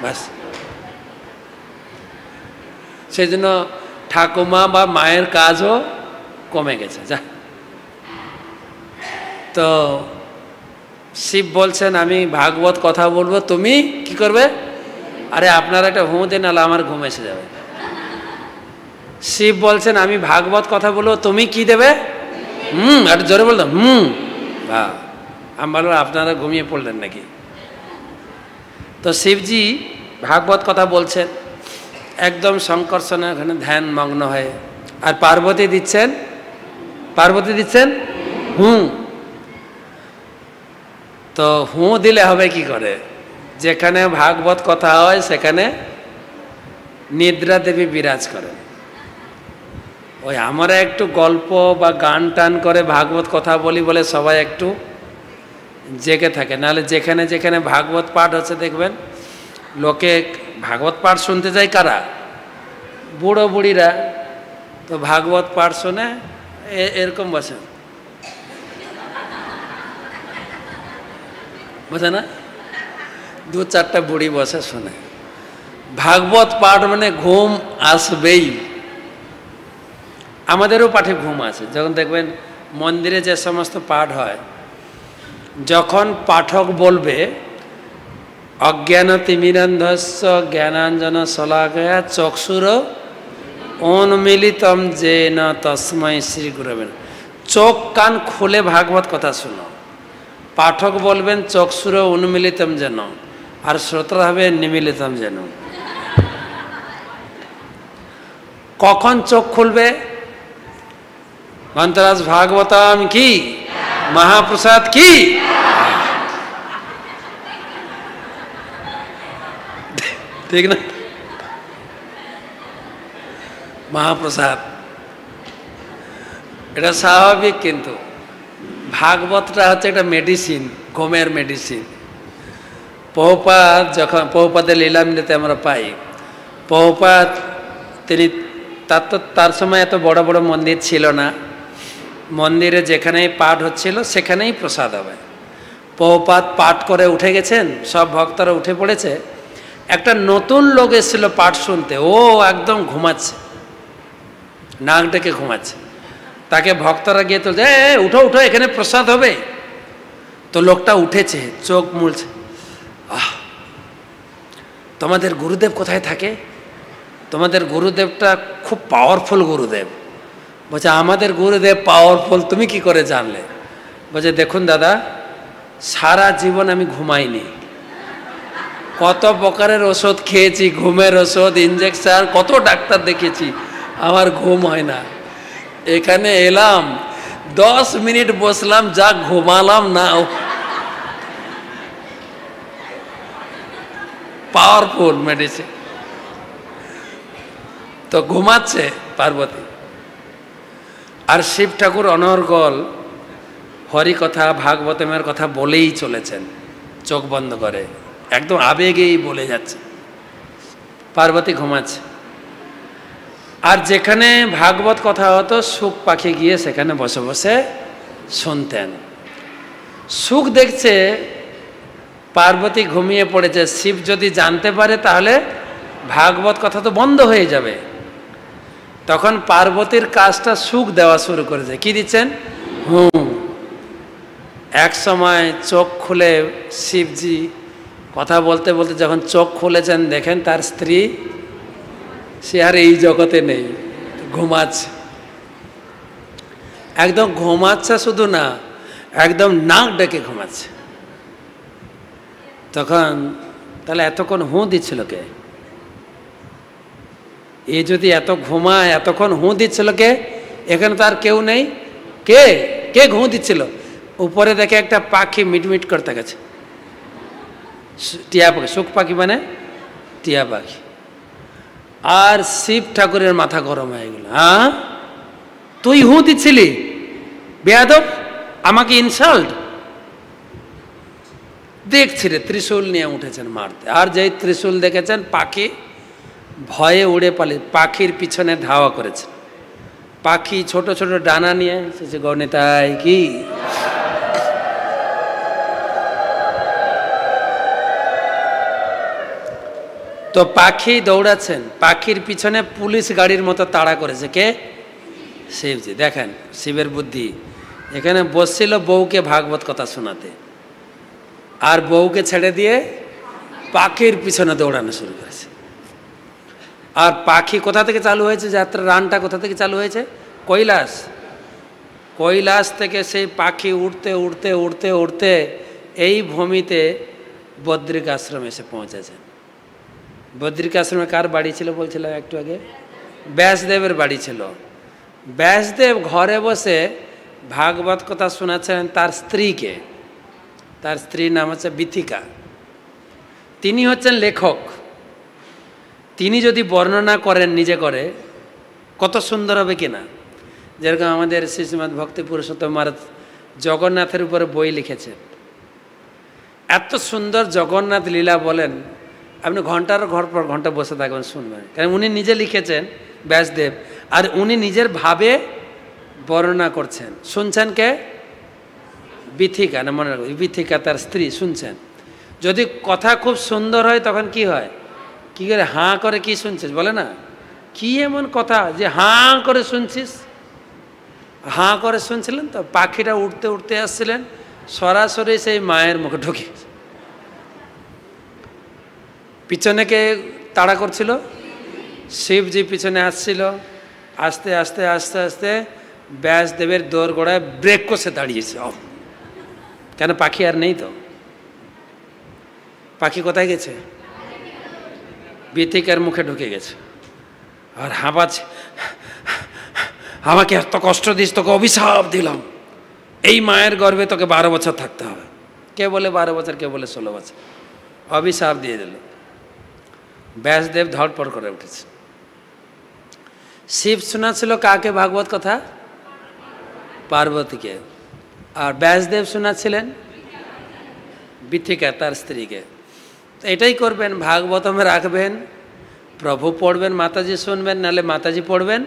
ব্যাস। সেই জন্য ঠাকুমা বা মায়ের কাজও কমে গেছে। যা, তো শিব বলছেন আমি ভাগবত কথা বলবো, তুমি কি করবে? আরে আপনারা একটা হু দেন, নাহলে আমার ঘুম এসে যাবে। শিব বলছেন আমি ভাগবত কথা বলবো, তুমি কি দেবে? একটু জোরে বলতাম বা আমি বলবো আপনারা ঘুমিয়ে পড়লেন নাকি? তো শিবজি ভাগবত কথা বলছেন একদম শঙ্কর্ষণের ওখানে ধ্যান মগ্ন হয়ে, আর পার্বতী দিচ্ছেন হু। তো হু দিলে হবে কি করে? যেখানে ভাগবত কথা হয় সেখানে নিদ্রা দেবী বিরাজ করেন। ওই আমরা একটু গল্প বা গান টান করে ভাগবত কথা বলি বলে সবাই একটু জেগে থাকে, নাহলে যেখানে যেখানে ভাগবত পাঠ হচ্ছে দেখবেন লোকে ভাগবত পাঠ শুনতে যায় কারা? বুড়ো বুড়িরা। তো ভাগবত পাঠ শুনে এরকম বসে, বুঝে না? দু চারটা বুড়ি বসে শোনে ভাগবত পাঠ, মানে ঘুম আসবেই। আমাদেরও পাঠে ঘুম আসে, যখন দেখবেন মন্দিরে যে সমস্ত পাঠ হয়, যখন পাঠক বলবে অজ্ঞান তিমিরান্ধস্য জ্ঞানাঞ্জন শলাকয়া চক্ষুর উন্মিলিতম যেন তস্মৈ শ্রী গুরবে, চোখ কান খুলে ভাগবত কথা শুনো। পাঠক বলবেন চক্ষুর উন্মিলিতম যেন, আর শ্রোতা হবে নিমিলিতম যেন। কখন চোখ খুলবে? মন্ত্রাজ ভাগবতম কি, মহাপ্রসাদ কি। ঠিক না? মহাপ্রসাদ এটা স্বাভাবিক, কিন্তু ভাগবতটা হচ্ছে একটা মেডিসিন, ঘুমের মেডিসিন। প্রভুপাদ যখন প্রভুপাদের লীলামিলিতে আমরা পাই, প্রভুপাদ তিনি তার সময় এত বড় বড় মন্দির ছিল না, মন্দিরে যেখানেই পাঠ হচ্ছিল সেখানেই প্রসাদ হবে। প্রভুপাদ পাঠ করে উঠে গেছেন, সব ভক্তরা উঠে পড়েছে, একটা নতুন লোক এসেছিল পাঠ শুনতে, ও একদম ঘুমাচ্ছে, নাক ডেকে ঘুমাচ্ছে। তাকে ভক্তরা গিয়ে তুলছে, উঠো উঠো, এখানে প্রসাদ হবে। তো লোকটা উঠেছে, চোখ মুলছে, তোমাদের গুরুদেব কোথায় থাকে? তোমাদের গুরুদেবটা খুব পাওয়ারফুল গুরুদেব। বলছে, আমাদের গুরুদেব পাওয়ারফুল, তুমি কি করে জানলে? বলছে, দেখুন দাদা, সারা জীবন আমি ঘুমাইনি, কত প্রকারের ওষুধ খেয়েছি, ঘুমের ওষুধ, ইঞ্জেকশন, কত ডাক্তার দেখেছি, আমার ঘুম হয় না। এখানে এলাম, 10 মিনিট বসলাম, যা ঘুমালাম না, পাওয়ারফুল মেডিসিন। তো ঘুমাচ্ছে পার্বতী। আর শিব ঠাকুর অনর্গল হরিকথা ভাগবতমের কথা বলেই চলেছেন, চোখ বন্ধ করে, একদম আবেগেই বলে যাচ্ছে। পার্বতী ঘুমাচ্ছে। আর যেখানে ভাগবত কথা হতো, সুখ পাখি গিয়ে সেখানে বসে বসে শুনতেন। সুখ দেখছে পার্বতী ঘুমিয়ে পড়েছে, শিব যদি জানতে পারে তাহলে ভাগবত কথা তো বন্ধ হয়ে যাবে। তখন পার্বতীর কাজটা সুখ দেওয়া শুরু করেছে। কি দিচ্ছেন? এক সময় চোখ খুলে শিবজি কথা বলতে বলতে যখন চোখ খুলেছেন, দেখেন তার স্ত্রী সে আর এই জগতে নেই, ঘুমাচ্ছে। একদম ঘুমাচ্ছে, শুধু না, একদম নাক ডেকে ঘুমাচ্ছে। তখন তাহলে এতক্ষণ দিচ্ছিল কে? এ যদি এত ঘুমায়, এতক্ষণ দিচ্ছিল কে? এখানে তো আর কেউ নেই। কে কে দিচ্ছিল? উপরে দেখে একটা পাখি মিটমিট করতে গেছে, টিয়া পাখি, সুখ পাখি মানে টিয়া পাখি। আর শিব ঠাকুরের মাথা গরম হয়ে গেল। তুই দিচ্ছিলি? বেয়াদব, আমাকে ইনসাল্ট। দেখছি রে, ত্রিশূল নিয়ে উঠেছেন মারতে। আর যেই ত্রিশূল দেখেছেন, পাখি ভয়ে উড়ে পালিয়ে পাখির পিছনে ধাওয়া করেছে। পাখি ছোট ছোট ডানা নিয়ে এসেছে, গণিতাই কি। তো পাখি দৌড়াচ্ছেন, পাখির পিছনে পুলিশ গাড়ির মতো তাড়া করেছে। কে? শিবজি। দেখেন শিবের বুদ্ধি। এখানে বসছিল বউকে ভাগবত কথা শোনাতে, আর বউকে ছেড়ে দিয়ে পাখির পিছনে দৌড়ানো শুরু করেছে। আর পাখি কোথা থেকে চালু হয়েছে? যাত্রা রানটা কোথা থেকে চালু হয়েছে? কৈলাস। কৈলাস থেকে সেই পাখি উড়তে উড়তে উড়তে উড়তে এই ভূমিতে বদ্রিক আশ্রমে এসে পৌঁছেছেন। বদ্রিক আশ্রমে কার বাড়ি ছিল বলছিলাম একটু আগে? ব্যাসদেবের বাড়ি ছিল। ব্যাসদেব ঘরে বসে ভাগবত কথা শোনাচ্ছেন তার স্ত্রীকে। তার স্ত্রীর নাম হচ্ছে বিথিকা। তিনি হচ্ছেন লেখক। তিনি যদি বর্ণনা করেন নিজে করে, কত সুন্দর হবে কিনা। যেরকম আমাদের শ্রীশ্রীমদ ভক্তি পুরুষোত্তম মহারাজ জগন্নাথের উপরে বই লিখেছেন। এত সুন্দর জগন্নাথ লীলা বলেন, আপনি ঘন্টার ঘর পর ঘন্টা বসে থাকবেন শুনবেন। কারণ উনি নিজে লিখেছেন ব্যাসদেব, আর উনি নিজের ভাবে বর্ণনা করছেন। শুনছেন কে? বিথিকা, না মনে রাখবেন, বিথিকা তার স্ত্রী শুনছেন। যদি কথা খুব সুন্দর হয় তখন কি হয়? কি করে হাঁ করে কি শুনছিস বলে না? কি এমন কথা যে হাঁ করে শুনছিস? হাঁ করে শুনছিলেন তো, পাখিটা উঠতে উঠতে আসছিলেন, সরাসরি সেই মায়ের মুখে ঢুকে। পিছনে কে তাড়া করছিল? শিবজি পিছনে আসছিল। আস্তে আস্তে আস্তে আস্তে ব্যাসদেবের দোর গোড়ায় ব্রেক কষে দাঁড়িয়েছে। কেন? পাখি আর নেই তো। পাখি কোথায় গেছে? বিথিকার মুখে ঢুকে গেছে আর হাঁপাচ্ছে, আমাকে এত কষ্ট দিস, তোকে অভিশাপ দিলাম, এই মায়ের গর্ভে তোকে 12 বছর থাকতে হবে। কে বলে 12 বছর, কে বলে 16 বছর, অভিশাপ দিয়ে দিল। ব্যাসদেব ধড়পড় করে উঠেছে। শিব শোনাচ্ছিল কাকে ভাগবত কথা? পার্বতীকে। আর ব্যাসদেব শোনাচ্ছিলেন বিথিকা, তার স্ত্রীকে। এটাই করবেন, ভাগবতমে রাখবেন, প্রভু পড়বেন, মাতাজি শুনবেন, নাহলে মাতাজি পড়বেন,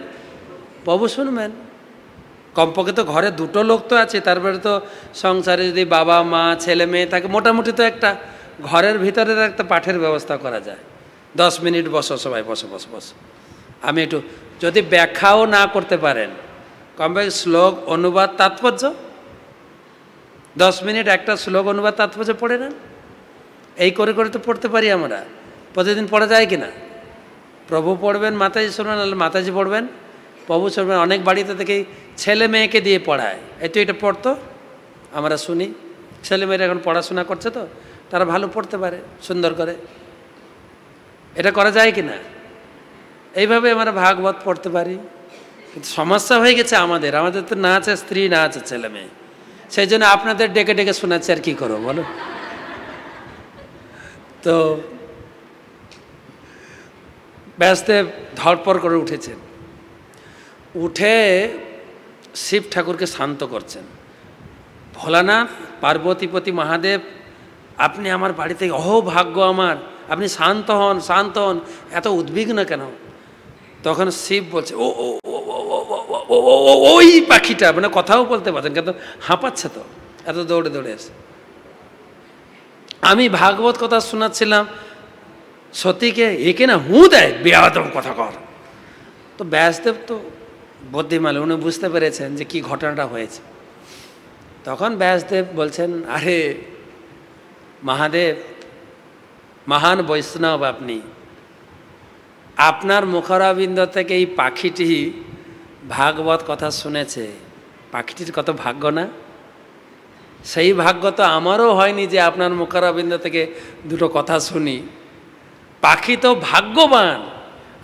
প্রভু শুনবেন। কমপক্ষে তো ঘরে দুটো লোক তো আছে, তারপরে তো সংসারে যদি বাবা মা ছেলে মেয়ে থাকে, মোটামুটি তো একটা ঘরের ভিতরে একটা পাঠের ব্যবস্থা করা যায়। 10 মিনিট বসো, সবাই বসো বসো বসো। আমি একটু, যদি ব্যাখ্যাও না করতে পারেন, কমপক্ষে শ্লোক অনুবাদ তাৎপর্য 10 মিনিট একটা শ্লোক অনুবাদ তাৎপর্য পড়ে নেন। এই করে করে তো পড়তে পারি আমরা। প্রতিদিন পড়া যায় কি না? প্রভু পড়বেন, মাতাজি শুনবেন, নাহলে মাতাজি পড়বেন, প্রভু শুনবেন। অনেক বাড়িতে থেকেই ছেলে মেয়েকে দিয়ে পড়ায়, এই তো এটা পড়তো, আমরা শুনি। ছেলেমেয়েরা এখন পড়াশোনা করছে তো, তারা ভালো পড়তে পারে সুন্দর করে। এটা করা যায় কি না? এইভাবে আমরা ভাগবত পড়তে পারি। কিন্তু সমস্যা হয়ে গেছে আমাদের তো না আছে স্ত্রী, না আছে ছেলে মেয়ে, সেই জন্য আপনাদের ডেকে ডেকে শোনাচ্ছে। আর কি করবো বলো? তো ব্যাসদেব ধড়পড় করে উঠেছেন। উঠে শিব ঠাকুরকে শান্ত করছেন। ভোলানাথ, পার্বতীপতি মহাদেব, আপনি আমার বাড়িতে, ভাগ্য আমার, আপনি শান্ত হন, শান্ত হন, এত উদ্বিগ্ন কেন? তখন শিব বলছে, ও ও ওই পাখিটা, মানে কথাও বলতে পারছেন কিন্তু হাঁপাচ্ছে তো, এত দৌড়ে দৌড়ে এসে। আমি ভাগবত কথা শোনাচ্ছিলাম সতীকে, একে না হু দেয়, বেয়াদব কথা কর। তো ব্যাসদেব তো বুদ্ধিমান, উনি বুঝতে পেরেছেন যে কি ঘটনাটা হয়েছে। তখন ব্যাসদেব বলছেন, আরে মহাদেব, মহান বৈষ্ণব আপনি, আপনার মুখরাবিন্দ থেকে এই পাখিটি ভাগবত কথা শুনেছে। পাখিটির কত ভাগ্য না? সেই ভাগ্য তো আমারও হয়নি যে আপনার মুখরাবিন্দ থেকে দুটো কথা শুনি। পাখি তো ভাগ্যবান,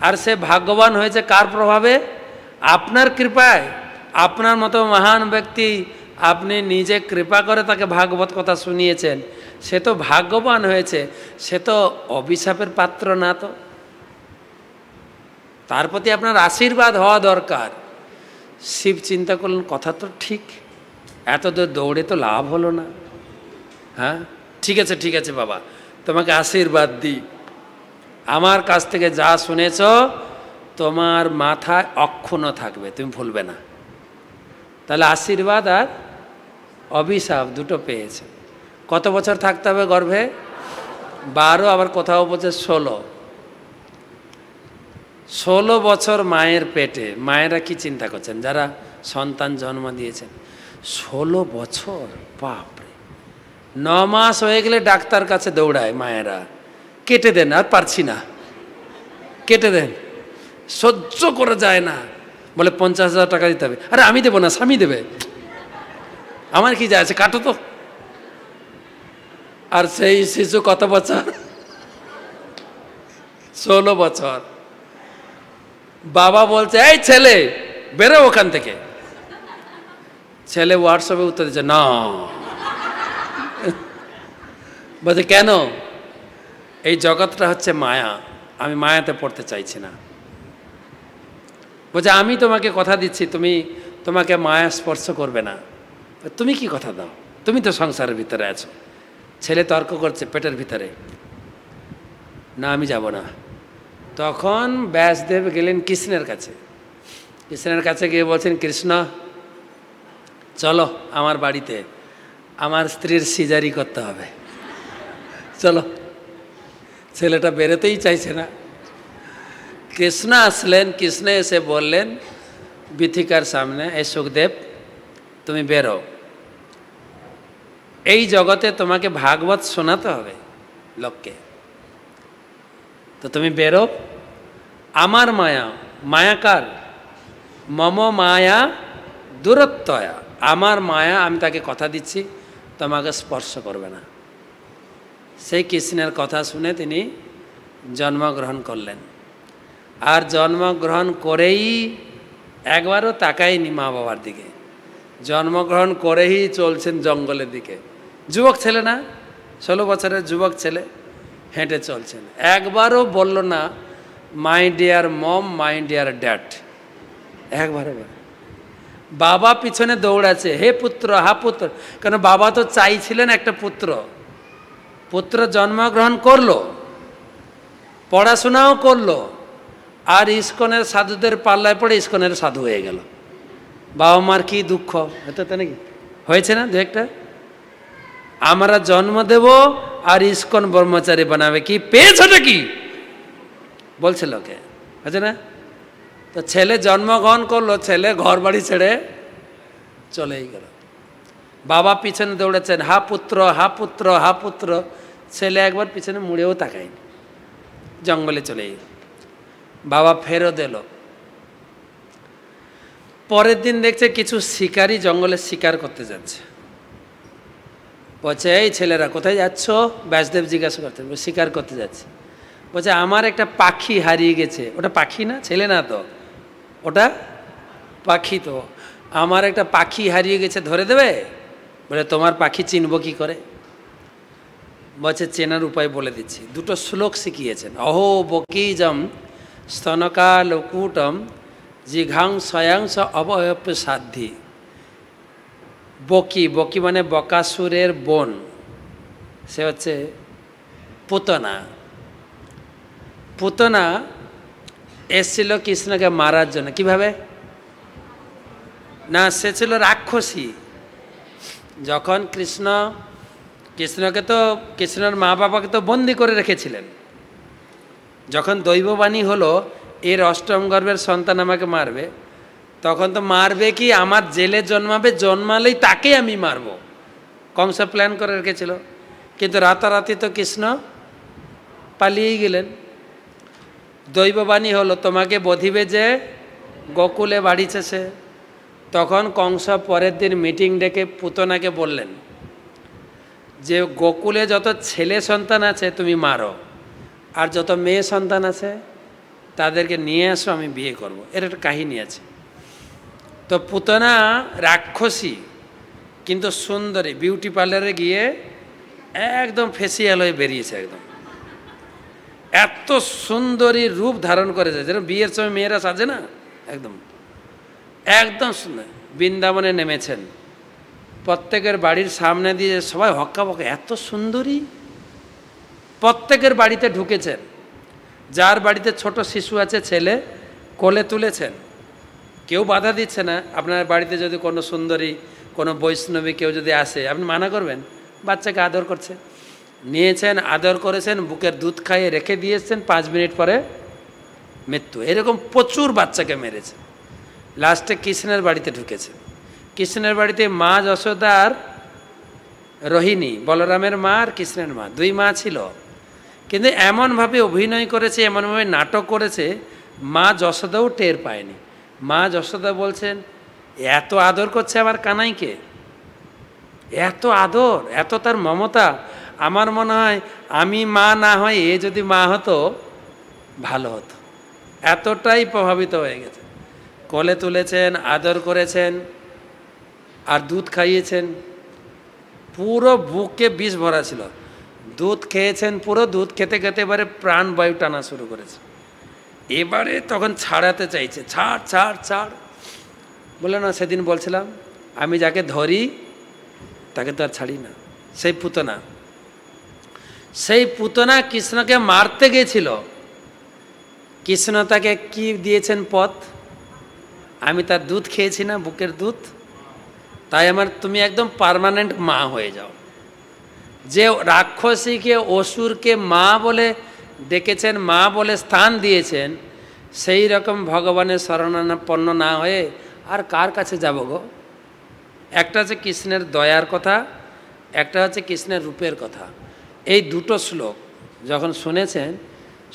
আর সে ভাগ্যবান হয়েছে কার প্রভাবে? আপনার কৃপায়। আপনার মতো মহান ব্যক্তি, আপনি নিজে কৃপা করে তাকে ভাগবত কথা শুনিয়েছেন, সে তো ভাগ্যবান হয়েছে, সে তো অভিশাপের পাত্র না। তো তার প্রতি আপনার আশীর্বাদ হওয়া দরকার। শিব চিন্তা করলেন, কথা তো ঠিক, এত দূর দৌড়ে তো লাভ হলো না। হ্যাঁ, ঠিক আছে ঠিক আছে বাবা, তোমাকে আশীর্বাদ দিই, আমার কাছ থেকে যা শুনেছ তোমার মাথায় অক্ষুণ্ণ থাকবে, তুমি ভুলবে না। তাহলে আশীর্বাদ আর অভিশাপ দুটো পেয়েছে। কত বছর থাকতে হবে গর্ভে? 12, আবার কোথাও বলছে 16। 16 বছর মায়ের পেটে। মায়েরা কি চিন্তা করছেন যারা সন্তান জন্ম দিয়েছেন? 16 বছর, বাপরে। 9 মাস হয়ে গেলে ডাক্তার কাছে দৌড়ায় মায়েরা, কেটে দেন, আর পারছি না, কেটে দেন, সহ্য করা যায় না, বলে 50,000 টাকা দিতে হবে। আরে আমি দেবো না, স্বামী দেবে, আমার কি যায় আছে, কাটো তো। আর সেই শিশু কত বছর? 16 বছর। বাবা বলছে, এই ছেলে বেরো ওখান থেকে। ছেলে হোয়াটসঅ্যাপে উত্তর দিচ্ছে, না। বলছে কেন? এই জগৎটা হচ্ছে মায়া, আমি মায়াতে পড়তে চাইছি না। বলছে আমি তোমাকে কথা দিচ্ছি, তোমাকে মায়া স্পর্শ করবে না। তুমি কি কথা দাও? তুমি তো সংসারের ভিতরে আছো। ছেলে তর্ক করছে পেটের ভিতরে, না আমি যাব না। তখন ব্যাসদেব গেলেন কৃষ্ণের কাছে। কৃষ্ণের কাছে গিয়ে বলছেন, কৃষ্ণ চলো আমার বাড়িতে, আমার স্ত্রীর সিজারি করতে হবে, চলো। ছেলেটা বেরোতেই চাইছে না। কৃষ্ণ আসলেন। কৃষ্ণ এসে বললেন বিথিকার সামনে, এ সুখদেব, তুমি বেরো, এই জগতে তোমাকে ভাগবত শোনাতে হবে লোককে। তো তুমি বেরো, আমার মায়া, মায়াকার, মম মায়া দূরত্বয়া, আমার মায়া, আমি তাকে কথা দিচ্ছি তোমাকে স্পর্শ করবে না। সেই কৃষ্ণের কথা শুনে তিনি জন্মগ্রহণ করলেন। আর জন্মগ্রহণ করেই একবারও তাকায়নি মা বাবার দিকে, জন্মগ্রহণ করেই চলছেন জঙ্গলের দিকে। যুবক ছেলে না, 16 বছরের যুবক ছেলে, হেঁটে চলছেন। একবারও বলল না my dear mom, my dear dad, একবারও। বাবা পিছনে দৌড়াচ্ছে, হে পুত্র, হা পুত্র, কেন বাবা তো চাইছিলেন একটা পুত্র। পুত্র জন্মগ্রহণ করলো, পড়াশোনাও করলো, আর ইস্কনের সাধুদের পাল্লায় পড়ে ইস্কনের সাধু হয়ে গেল। বাবা মার কি দুঃখ, এত তো নাকি হয়েছে না দু একটা? আমরা জন্ম দেব আর ইস্কন ব্রহ্মচারী বানাবে, কি পেয়েছটা কি বলছে লোকে, আছে না? তো ছেলে জন্মগ্রহণ করলো, ছেলে ঘর বাড়ি ছেড়ে চলেই গেল। বাবা পিছনে দৌড়েছেন, হা পুত্র, হা পুত্র, হা পুত্র। ছেলে একবার পিছনে মুড়েও তাকায়নি, জঙ্গলে চলে গেল। বাবা ফেরত এলো। পরের দিন দেখছে কিছু শিকারী জঙ্গলে শিকার করতে যাচ্ছে। বলছে, এই ছেলেরা কোথায় যাচ্ছ? ব্যাসদেব জিজ্ঞাসা করতে, শিকার করতে যাচ্ছে। বলছে, আমার একটা পাখি হারিয়ে গেছে। ওটা পাখি না, ছেলে না তো, ওটা পাখি। তো আমার একটা পাখি হারিয়ে গেছে, ধরে দেবে? বলে, তোমার পাখি চিনব কি করে? বলছে, চেনার উপায় বলে দিচ্ছি। দুটো শ্লোক শিখিয়েছেন। অহো বকিজম স্তনকালকূটম জিঘাং স্বয়াংস অবয়প্য সাধ্যি। বকি, বকি মানে বকাসুরের বোন, সে হচ্ছে পুতনা। পুতনা এসেছিল কৃষ্ণকে মারার জন্য। কিভাবে না, সে ছিল রাক্ষসী। যখন কৃষ্ণকে তো, কৃষ্ণের মা বাবাকে তো বন্দি করে রেখেছিলেন। যখন দৈববাণী হলো এর অষ্টম গর্ভের সন্তান আমাকে মারবে, তখন তো মারবে কি, আমার জেলে জন্মাবে, জন্মালেই তাকে আমি মারব, কংস প্ল্যান করে রেখেছিল। কিন্তু রাতারাতি তো কৃষ্ণ পালিয়েই গেলেন। দৈববাণী হলো তোমাকে বধিবে যে গোকুলে বাড়িছে সে। তখন কংস পরের দিন মিটিং ডেকে পুতনাকে বললেন যে গোকুলে যত ছেলে সন্তান আছে তুমি মারো, আর যত মেয়ে সন্তান আছে তাদেরকে নিয়ে আসো, আমি বিয়ে করব। এর একটা কাহিনী আছে। তো পুতনা রাক্ষসী কিন্তু সুন্দরী, বিউটি পার্লারে গিয়ে একদম ফেসিয়াল হয়ে বেরিয়েছে। একদম এত সুন্দরী রূপ ধারণ করেছে, যেন বিয়ের সময় মেয়েরা সাজে না, একদম একদম সুন্দর। বৃন্দাবনে নেমেছেন, প্রত্যেকের বাড়ির সামনে দিয়ে সবাই হক্কা বক্কা, এত সুন্দরী। প্রত্যেকের বাড়িতে ঢুকেছেন। যার বাড়িতে ছোট শিশু আছে, ছেলে, কোলে তুলেছেন, কেউ বাধা দিচ্ছে না। আপনার বাড়িতে যদি কোনো সুন্দরী, কোনো বৈষ্ণবী কেউ যদি আসে, আপনি মানা করবেন? বাচ্চাকে আদর করছে, নিয়েছেন, আদর করেছেন, বুকের দুধ খাইয়ে রেখে দিয়েছেন, 5 মিনিট পরে মৃত্যু। এরকম প্রচুর বাচ্চাকে মেরেছে। লাস্টে কৃষ্ণের বাড়িতে ঢুকেছে। কৃষ্ণের বাড়িতে মা যশোদা আর রোহিণী, বলরামের মা আর কৃষ্ণের মা, 2 মা ছিল। কিন্তু এমনভাবে অভিনয় করেছে, এমনভাবে নাটক করেছে, মা যশোদাও টের পায়নি। মা যশোদা বলছেন, এত আদর করছে আমার কানাইকে, এত আদর, এত তার মমতা, আমার মনে হয় আমি মা না হয় এ যদি মা হতো ভালো হতো। এতটাই প্রভাবিত হয়ে গেছে। কোলে তুলেছেন, আদর করেছেন, আর দুধ খাইয়েছেন। পুরো বুকে বিষ ভরা ছিল, দুধ খেয়েছেন পুরো। দুধ খেতে খেতে এবারে প্রাণবায়ু টানা শুরু করেছে। এবারে তখন ছাড়াতে চাইছে, ছাড় ছাড় ছাড়। বলে, না, সেদিন বলছিলাম আমি যাকে ধরি তাকে তো আর ছাড়ি না। সেই পুতনা কৃষ্ণকে মারতে গিয়েছিল। কৃষ্ণ তাকে কি দিয়েছেন পথ? আমি তার দুধ খেয়েছি না, বুকের দুধ, তাই তুমি একদম পার্মানেন্ট মা হয়ে যাও। যে রাক্ষসীকে, অসুরকে মা বলে ডেকেছেন, মা বলে স্থান দিয়েছেন, সেই রকম ভগবানের শরণাপন্ন না হয়ে আর কার কাছে যাব গো? একটা হচ্ছে কৃষ্ণের দয়ার কথা, একটা হচ্ছে কৃষ্ণের রূপের কথা। এই দুটো শ্লোক যখন শুনেছেন,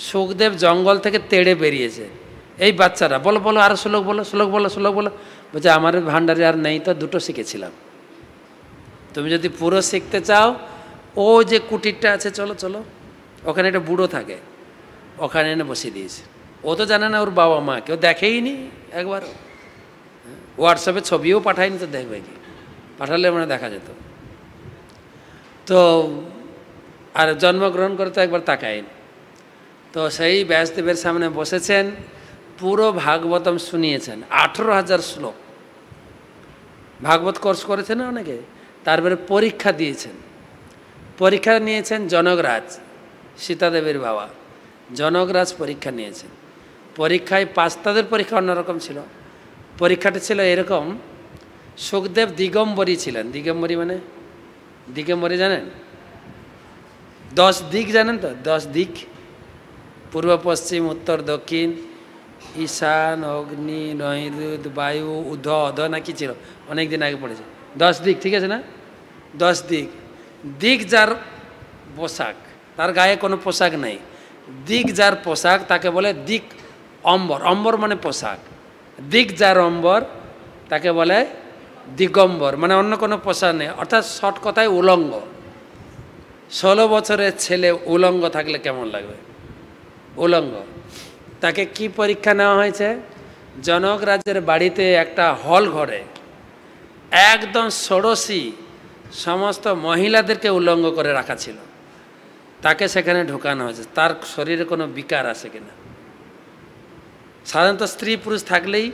সুখদেব জঙ্গল থেকে তেড়ে বেরিয়েছে। এই বাচ্চারা বলো বলো আরও শ্লোক বলো, শ্লোক বলো, শ্লোক বলো। বলছে আমার ভাণ্ডারে আর নেই, তো দুটো শিখেছিলাম। তুমি যদি পুরো শিখতে চাও, ও যে কুটিরটা আছে, চলো চলো, ওখানে একটা বুড়ো থাকে, ওখানে এনে বসিয়ে দিয়েছে। ও তো জানে না ওর বাবা মা, কেউ দেখেই নি একবারও। হোয়াটসঅ্যাপে ছবিও পাঠায়নি, তো দেখবে কি? পাঠালে মানে দেখা যেত। তো আর জন্মগ্রহণ করে তো একবার তাকায়নি। তো সেই ব্যাসদেবের সামনে বসেছেন, পুরো ভাগবতম শুনিয়েছেন, 18,000 শ্লোক। ভাগবত কোর্স করেছেন না অনেকে, তারপরে পরীক্ষা দিয়েছেন। পরীক্ষা নিয়েছেন জনকরাজ, সীতাদেবীর বাবা জনকরাজ পরীক্ষা নিয়েছেন। পরীক্ষায় পাস, তাদের পরীক্ষা অন্যরকম ছিল। পরীক্ষাটা ছিল এরকম, সুখদেব দিগম্বরী ছিলেন। দিগম্বরী মানে, দিগম্বরী জানেন? 10 দিক জানেন তো? 10 দিক, পূর্ব পশ্চিম উত্তর দক্ষিণ, ঈশান অগ্নি নৈরুত বায়ু উধ অধ না কি ছিল, অনেক দিন আগে পড়েছে। 10 দিক, ঠিক আছে না? 10 দিক। দিক যার পোশাক, তার গায়ে কোনো পোশাক নেই, দিক যার পোশাক তাকে বলে দিক অম্বর। অম্বর মানে পোশাক। দিক যার অম্বর তাকে বলে দিগম্বর, মানে অন্য কোনো পোশাক নেই, অর্থাৎ শর্ট কথায় উলঙ্গ। 16 বছরের ছেলে উলঙ্গ থাকলে কেমন লাগবে? উলঙ্গ। তাকে কি পরীক্ষা নেওয়া হয়েছে? জনক রাজের বাড়িতে একটা হল ঘরে একদম ষোড়শী সমস্ত মহিলাদেরকে উলঙ্গ করে রাখা ছিল। তাকে সেখানে ঢোকানো হয়েছে, তার শরীরে কোনো বিকার আছে কিনা। সাধারণত স্ত্রী পুরুষ থাকলেই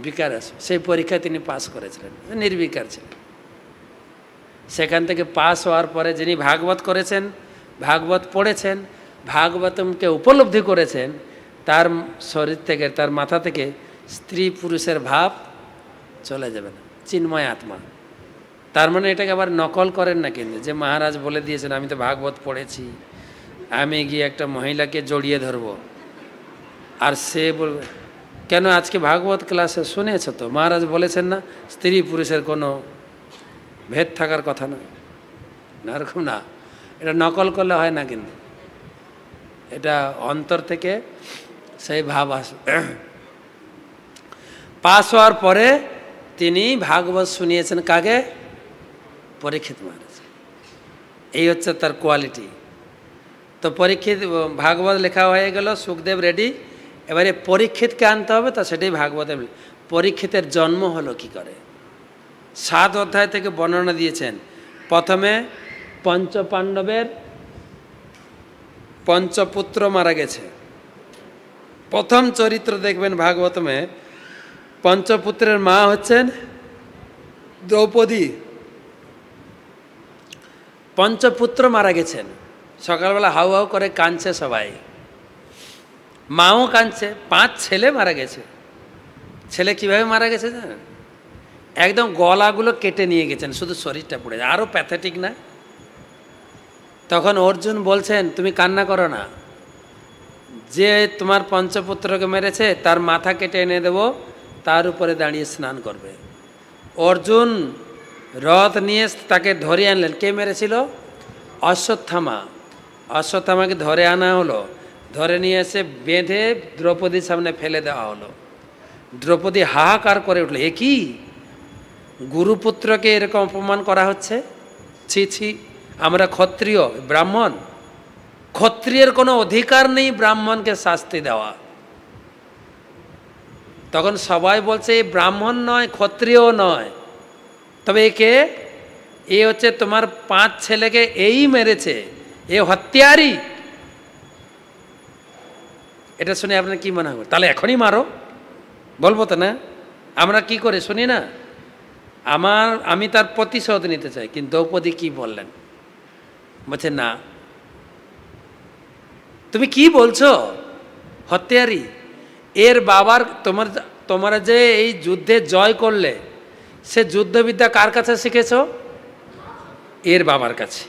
বিকার আসে। সেই পরীক্ষায় তিনি পাস করেছিলেন, নির্বিকার ছিলেন। সেখান থেকে পাস হওয়ার পরে যিনি ভাগবত করেছেন, ভাগবত পড়েছেন, ভাগবতমকে উপলব্ধি করেছেন, তার শরীর থেকে, তার মাথা থেকে স্ত্রী পুরুষের ভাব চলে যাবে না, চিন্ময় আত্মা। তার মানে এটাকে আবার নকল করেন না কিন্তু, যে মহারাজ বলে দিয়েছেন আমি তো ভাগবত পড়েছি, আমি গিয়ে একটা মহিলাকে জড়িয়ে ধরবো, আর সে বলবে কেন আজকে ভাগবত ক্লাসে শুনেছ তো মহারাজ বলেছেন না স্ত্রী পুরুষের কোনো ভেদ থাকার কথা না। না, এরকম না, এটা নকল করলে হয় না কিন্তু, এটা অন্তর থেকে সেই ভাব আসে। পাস হওয়ার পরে তিনি ভাগবত শুনিয়েছেন কাকে? পরীক্ষিত মহারাজ। এই হচ্ছে তার কোয়ালিটি। তো পরীক্ষিত, ভাগবত লেখা হয়ে গেল, সুখদেব রেডি, এবারে পরীক্ষিতকে আনতে হবে। তো সেটাই ভাগবতে। পরীক্ষিতের জন্ম হলো কি করে? 7 অধ্যায় থেকে বর্ণনা দিয়েছেন। প্রথমে পঞ্চপাণ্ডবের পঞ্চপুত্র মারা গেছে। প্রথম চরিত্র দেখবেন ভাগবতমে, পঞ্চপুত্রের মা হচ্ছেন দ্রৌপদী। পঞ্চপুত্র মারা গেছেন, সকালবেলা হাউ হাউ করে কাঁদছে সবাই, মাও কাঁদছে। 5 ছেলে মারা গেছে। ছেলে কিভাবে মারা গেছে জানেন? একদম গলাগুলো কেটে নিয়ে গেছেন, শুধু শরীরটা পড়ে যায়। আরও প্যাথেটিক না? তখন অর্জুন বলছেন তুমি কান্না করো না, যে তোমার পঞ্চপুত্রকে মেরেছে তার মাথা কেটে এনে দেব, তার উপরে দাঁড়িয়ে স্নান করবে। অর্জুন রথ নিয়ে তাকে ধরে আনলেন। কে মেরেছিল? অশ্বত্থামা। অশ্বত্থামাকে ধরে আনা হলো, ধরে নিয়ে এসে বেঁধে দ্রৌপদীর সামনে ফেলে দেওয়া হলো। দ্রৌপদী হাহাকার করে উঠল, এ কি, গুরুপুত্রকে এরকম অপমান করা হচ্ছে, ছি ছি, আমরা ক্ষত্রিয়, ব্রাহ্মণ, ক্ষত্রিয়ের কোনো অধিকার নেই ব্রাহ্মণকে শাস্তি দেওয়া। তখন সবাই বলছে এই ব্রাহ্মণ নয়, ক্ষত্রিয় নয়, তবে একে, এ হচ্ছে তোমার 5 ছেলেকে এই মেরেছে, এ হত্যারি। এটা শুনে আপনার কি মনে হবে? তাহলে এখনই মারো, বলবো তো না? আমরা কি করে শুনি না, আমি তার প্রতিশোধ নিতে চাই। কিন্তু দ্রৌপদী কি বললেন? বলছে না, তুমি কি বলছো, হত্যারি। এর বাবার, তোমরা যে এই যুদ্ধে জয় করলে, সে যুদ্ধবিদ্যা কার কাছে শিখেছ? এর বাবার কাছে।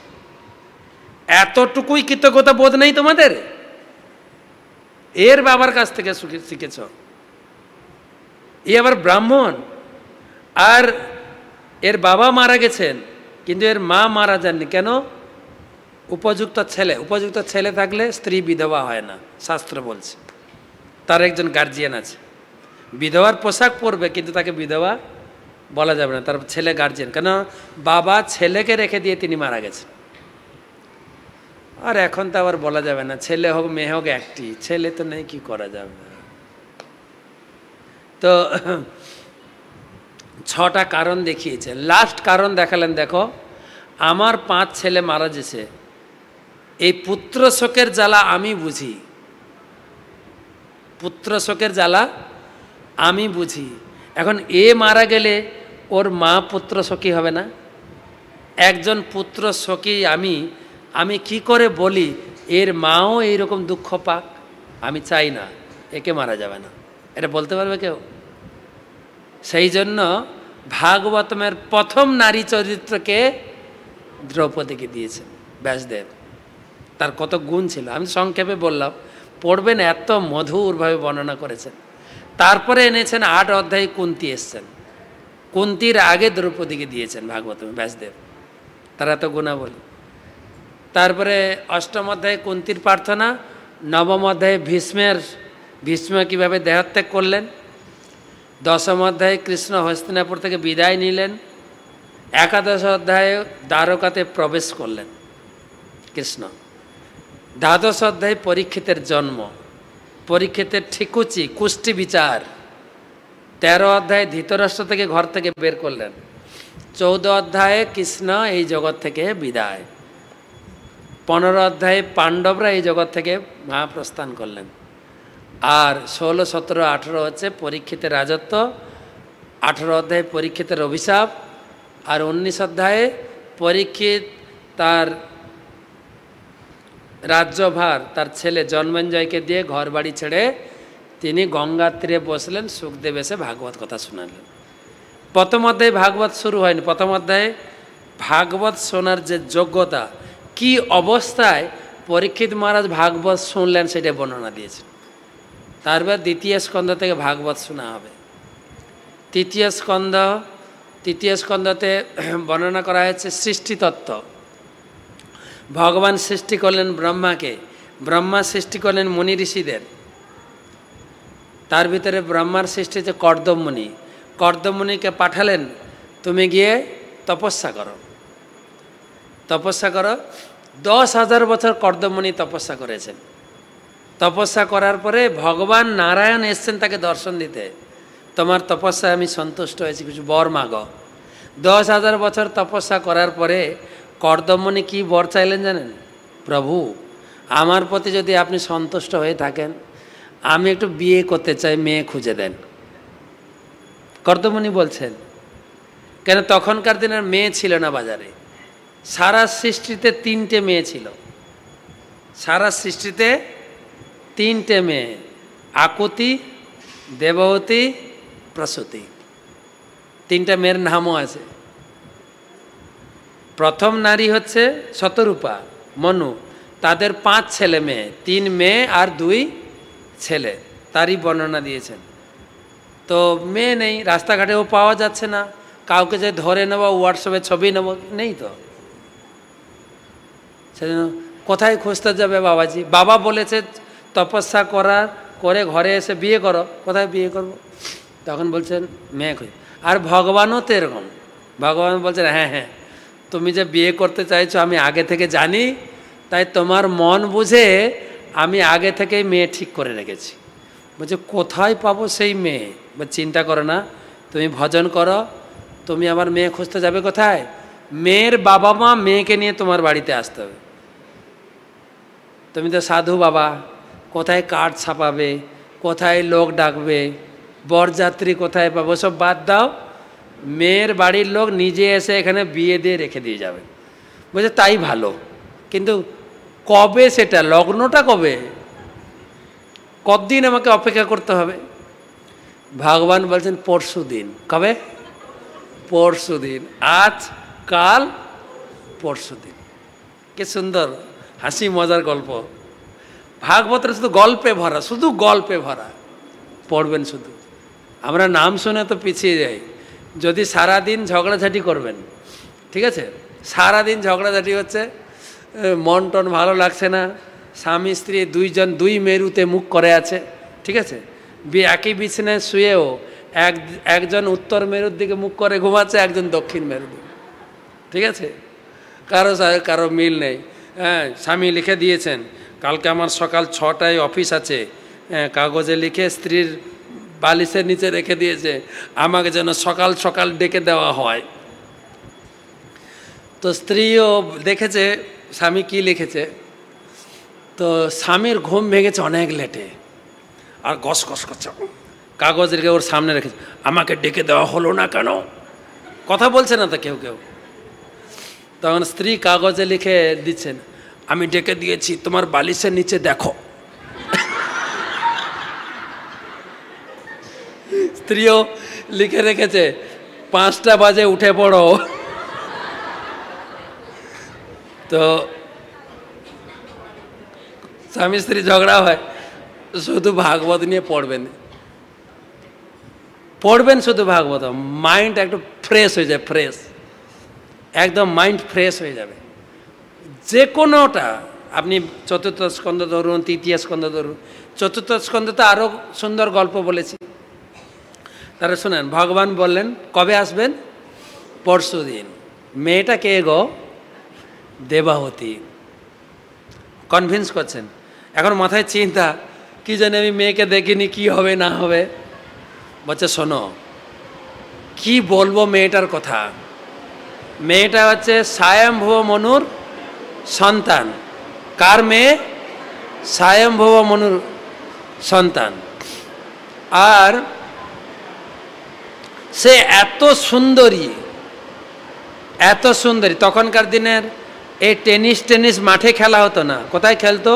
এতটুকুই কৃতজ্ঞতা বোধ নেই তোমাদের? এর বাবার কাছ থেকে শিখেছ। এ আবার ব্রাহ্মণ। আর এর বাবা মারা গেছেন, কিন্তু এর মা মারা যাননি। কেন? উপযুক্ত ছেলে থাকলে স্ত্রী বিধবা হয় না, শাস্ত্র বলছে। তার একজন গার্জিয়ান আছে, বিধবার পোশাক পরবে কিন্তু তাকে বিধবা বলা যাবে না, তার ছেলে গার্জিয়ান। কেন? বাবা ছেলেকে রেখে দিয়ে তিনি মারা গেছেন। আর এখন তো আবার বলা যাবে না, ছেলে হোক মেয়ে হোক একটি, ছেলে তো নেই, কি করা যাবে। তো 6টা কারণ দেখিয়েছে। লাস্ট কারণ দেখালেন, দেখো আমার 5 ছেলে মারা গেছে, এই পুত্র শোকের জ্বালা আমি বুঝি, পুত্র শোকের জ্বালা আমি বুঝি। এখন এ মারা গেলে ওর মা পুত্র শোকী হবে না? একজন পুত্র শোকী আমি কি করে বলি এর মাও এইরকম দুঃখ পাক? আমি চাই না, একে মারা যাবে না, এটা বলতে পারবে কেউ? সেই জন্য ভাগবতমের প্রথম নারী চরিত্রকে দ্রৌপদীকে দিয়েছেন ব্যাসদেব। তার কত গুণ ছিল আমি সংক্ষেপে বললাম, পড়বেন, এত মধুরভাবে বর্ণনা করেছেন। তারপরে এনেছেন 8 অধ্যায়ে কুন্তী এসছেন, কুন্তীর আগে দ্রৌপদীকে দিয়েছেন ভাগবতমে ব্যাসদেব, তার এত গুণাবলী। তারপরে 8ম অধ্যায়ে কুন্তীর প্রার্থনা, 9ম অধ্যায়ে ভীষ্ম কীভাবে দেহত্যাগ করলেন, 10ম অধ্যায়ে কৃষ্ণ হস্তিনাপুর থেকে বিদায় নিলেন, 11 অধ্যায়ে দ্বারকাতে প্রবেশ করলেন কৃষ্ণ, 12 অধ্যায়ে পরীক্ষিতের জন্ম, পরীক্ষিতের ঠিকুচি কুষ্টি বিচার, 13 অধ্যায়ে ধৃতরাষ্ট্র থেকে ঘর থেকে বের করলেন, 14 অধ্যায়ে কৃষ্ণ এই জগৎ থেকে বিদায়, 15 অধ্যায়ে পাণ্ডবরা এই জগৎ থেকে মহাপ্রস্থান করলেন, আর 16, 17, 18 হচ্ছে পরীক্ষিতের রাজত্ব, 18 অধ্যায়ে পরীক্ষিতের অভিশাপ, আর 19 অধ্যায়ে পরীক্ষিত তার রাজ্যভার তার ছেলে জন্মেঞ্জয়কে দিয়ে ঘর বাড়ি ছেড়ে তিনি গঙ্গার তীরে বসলেন, সুখদেব এসে ভাগবত কথা শোনালেন। প্রথম অধ্যায়ে ভাগবত শুরু হয়নি, প্রথম অধ্যায়ে ভাগবত শোনার যে যোগ্যতা, কি অবস্থায় পরীক্ষিত মহারাজ ভাগবত শুনলেন সেটা বর্ণনা দিয়েছেন। তারপর 2য় স্কন্ধ থেকে ভাগবত শোনা হবে। 3য় স্কন্ধতে বর্ণনা করা হয়েছে সৃষ্টিতত্ত্ব। ভগবান সৃষ্টি করলেন ব্রহ্মাকে, ব্রহ্মা সৃষ্টি করলেন মুনি ঋষিদের। তার ভিতরে ব্রহ্মার সৃষ্টি হচ্ছে কর্দমমুনি, কর্দমমুনিকে পাঠালেন তুমি গিয়ে তপস্যা করো। 10,000 বছর কর্দমমুনি তপস্যা করেছেন। তপস্যা করার পরে ভগবান নারায়ণ এসছেন তাকে দর্শন দিতে, তোমার তপস্যায় আমি সন্তুষ্ট হয়েছি, কিছু বর মাগো। 10,000 বছর তপস্যা করার পরে কর্দমমুনি কি বর চাইলেন জানেন? প্রভু, আমার প্রতি যদি আপনি সন্তুষ্ট হয়ে থাকেন, আমি একটু বিয়ে করতে চাই, মেয়ে খুঁজে দেন। কর্দমমুনি বলছেন, কেন তখনকার দিনের মেয়ে ছিল না বাজারে, সারা সৃষ্টিতে 3টে মেয়ে ছিল, সারা সৃষ্টিতে 3টে মেয়ে, আকুতি, দেবহূতি, প্রসূতি, 3টা মেয়ের নামও আছে। প্রথম নারী হচ্ছে শতরূপা, মনু, তাদের 5 ছেলে মেয়ে, 3 মেয়ে আর 2 ছেলে, তারই বর্ণনা দিয়েছেন। তো মেয়ে নেই, রাস্তাঘাটেও পাওয়া যাচ্ছে না, কাউকে যে ধরে নেব, হোয়াটসঅ্যাপে ছবি নেব, নেই তো। সেজন্য কোথায় খুঁজতে যাবে বাবাজি? বাবা বলেছে তপস্যা করে ঘরে এসে বিয়ে করো, কোথায় বিয়ে করব? তখন বলছেন মেয়ে খুঁজ। আর ভগবানও তো এরকম, ভগবান বলছেন হ্যাঁ, তুমি যে বিয়ে করতে চাইছো আমি আগে থেকে জানি, তাই তোমার মন বুঝে আমি আগে থেকেই মেয়ে ঠিক করে রেখেছি। বলছে কোথায় পাবো সেই মেয়ে? চিন্তা করো না, তুমি ভজন করো, তুমি আমার মেয়ে খুঁজতে যাবে কোথায়? মেয়ের বাবা মা মেয়েকে নিয়ে তোমার বাড়িতে আসতে হবে। তুমি তো সাধু বাবা, কোথায় কার্ড ছাপাবে, কোথায় লোক ডাকবে, বরযাত্রী কোথায় পাবো, সব বাদ দাও, মেয়ের বাড়ির লোক নিজে এসে এখানে বিয়ে দিয়ে রেখে দিয়ে যাবে। বলছে তাই ভালো, কিন্তু কবে সেটা, লগ্নটা কবে, কতদিন আমাকে অপেক্ষা করতে হবে? ভগবান বলছেন পরশু দিন। কবে? পরশু দিন, আজ কাল পরশু দিন। কি সুন্দর হাসি মজার গল্প। ভাগবতের শুধু গল্পে ভরা, শুধু গল্পে ভরা, পড়বেন শুধু। আমরা নাম শুনে তো পিছিয়ে যাই, যদি সারাদিন ঝগড়াঝাটি করবেন, ঠিক আছে, সারাদিন ঝগড়াঝাটি হচ্ছে, মন টন ভালো লাগছে না, স্বামী স্ত্রী দুইজন দুই মেরুতে মুখ করে আছে, ঠিক আছে, একই বিছানায় শুয়েও একজন উত্তর মেরুর দিকে মুখ করে ঘুমাচ্ছে, একজন দক্ষিণ মেরুর দিকে, ঠিক আছে, কারো মিল নেই। হ্যাঁ, স্বামী লিখে দিয়েছেন কালকে আমার সকাল 6টায় অফিস আছে, কাগজে লিখে স্ত্রীর বালিশের নিচে রেখে দিয়েছে, আমাকে যেন সকাল সকাল ডেকে দেওয়া হয়। তো স্ত্রীও দেখেছে স্বামী কি লিখেছে, তো স্বামীর ঘুম ভেঙেছে অনেক লেটে, আর গস গস করছে, কাগজ রেখে ওর সামনে রেখেছে, আমাকে ডেকে দেওয়া হলো না কেন, কথা বলছে না তো কেউ কেউ। তখন স্ত্রী কাগজে লিখে দিচ্ছেন, আমি ডেকে দিয়েছি, তোমার বালিশের নিচে দেখো। স্ত্রীও লিখে রেখেছে 5টা বাজে উঠে পড়ো। তো স্বামী স্ত্রী ঝগড়া হয়, শুধু ভাগবত নিয়ে পড়বেন শুধু ভাগবত, মাইন্ড একটু ফ্রেশ হয়ে যায়, ফ্রেশ, একদম মাইন্ড ফ্রেশ হয়ে যাবে। যে কোনোটা আপনি চতুর্থ স্কন্ধ ধরুন, তৃতীয় স্কন্ধ ধরুন, চতুর্থ স্কন্ধে তো আরও সুন্দর গল্প বলেছি। তারা শোনেন, ভগবান বললেন কবে আসবেন, পরশু দিন। মেয়েটা কে গো, দেবাহতী। কনভিন্স করছেন, এখন মাথায় চিন্তা কি জানি আমি মেয়েকে দেখিনি, কি হবে না হবে। বলছে শোনো কি বলবো মেয়েটার কথা, মেয়েটা হচ্ছে স্বয়ম্ভুব মনুর সন্তান। কার মেয়ে, স্বয়ম্ভুব মনুর সন্তান। আর সে এত সুন্দরী, এত সুন্দরী। তখনকার দিনের এই টেনিস মাঠে খেলা হতো না, কোথায় খেলতো,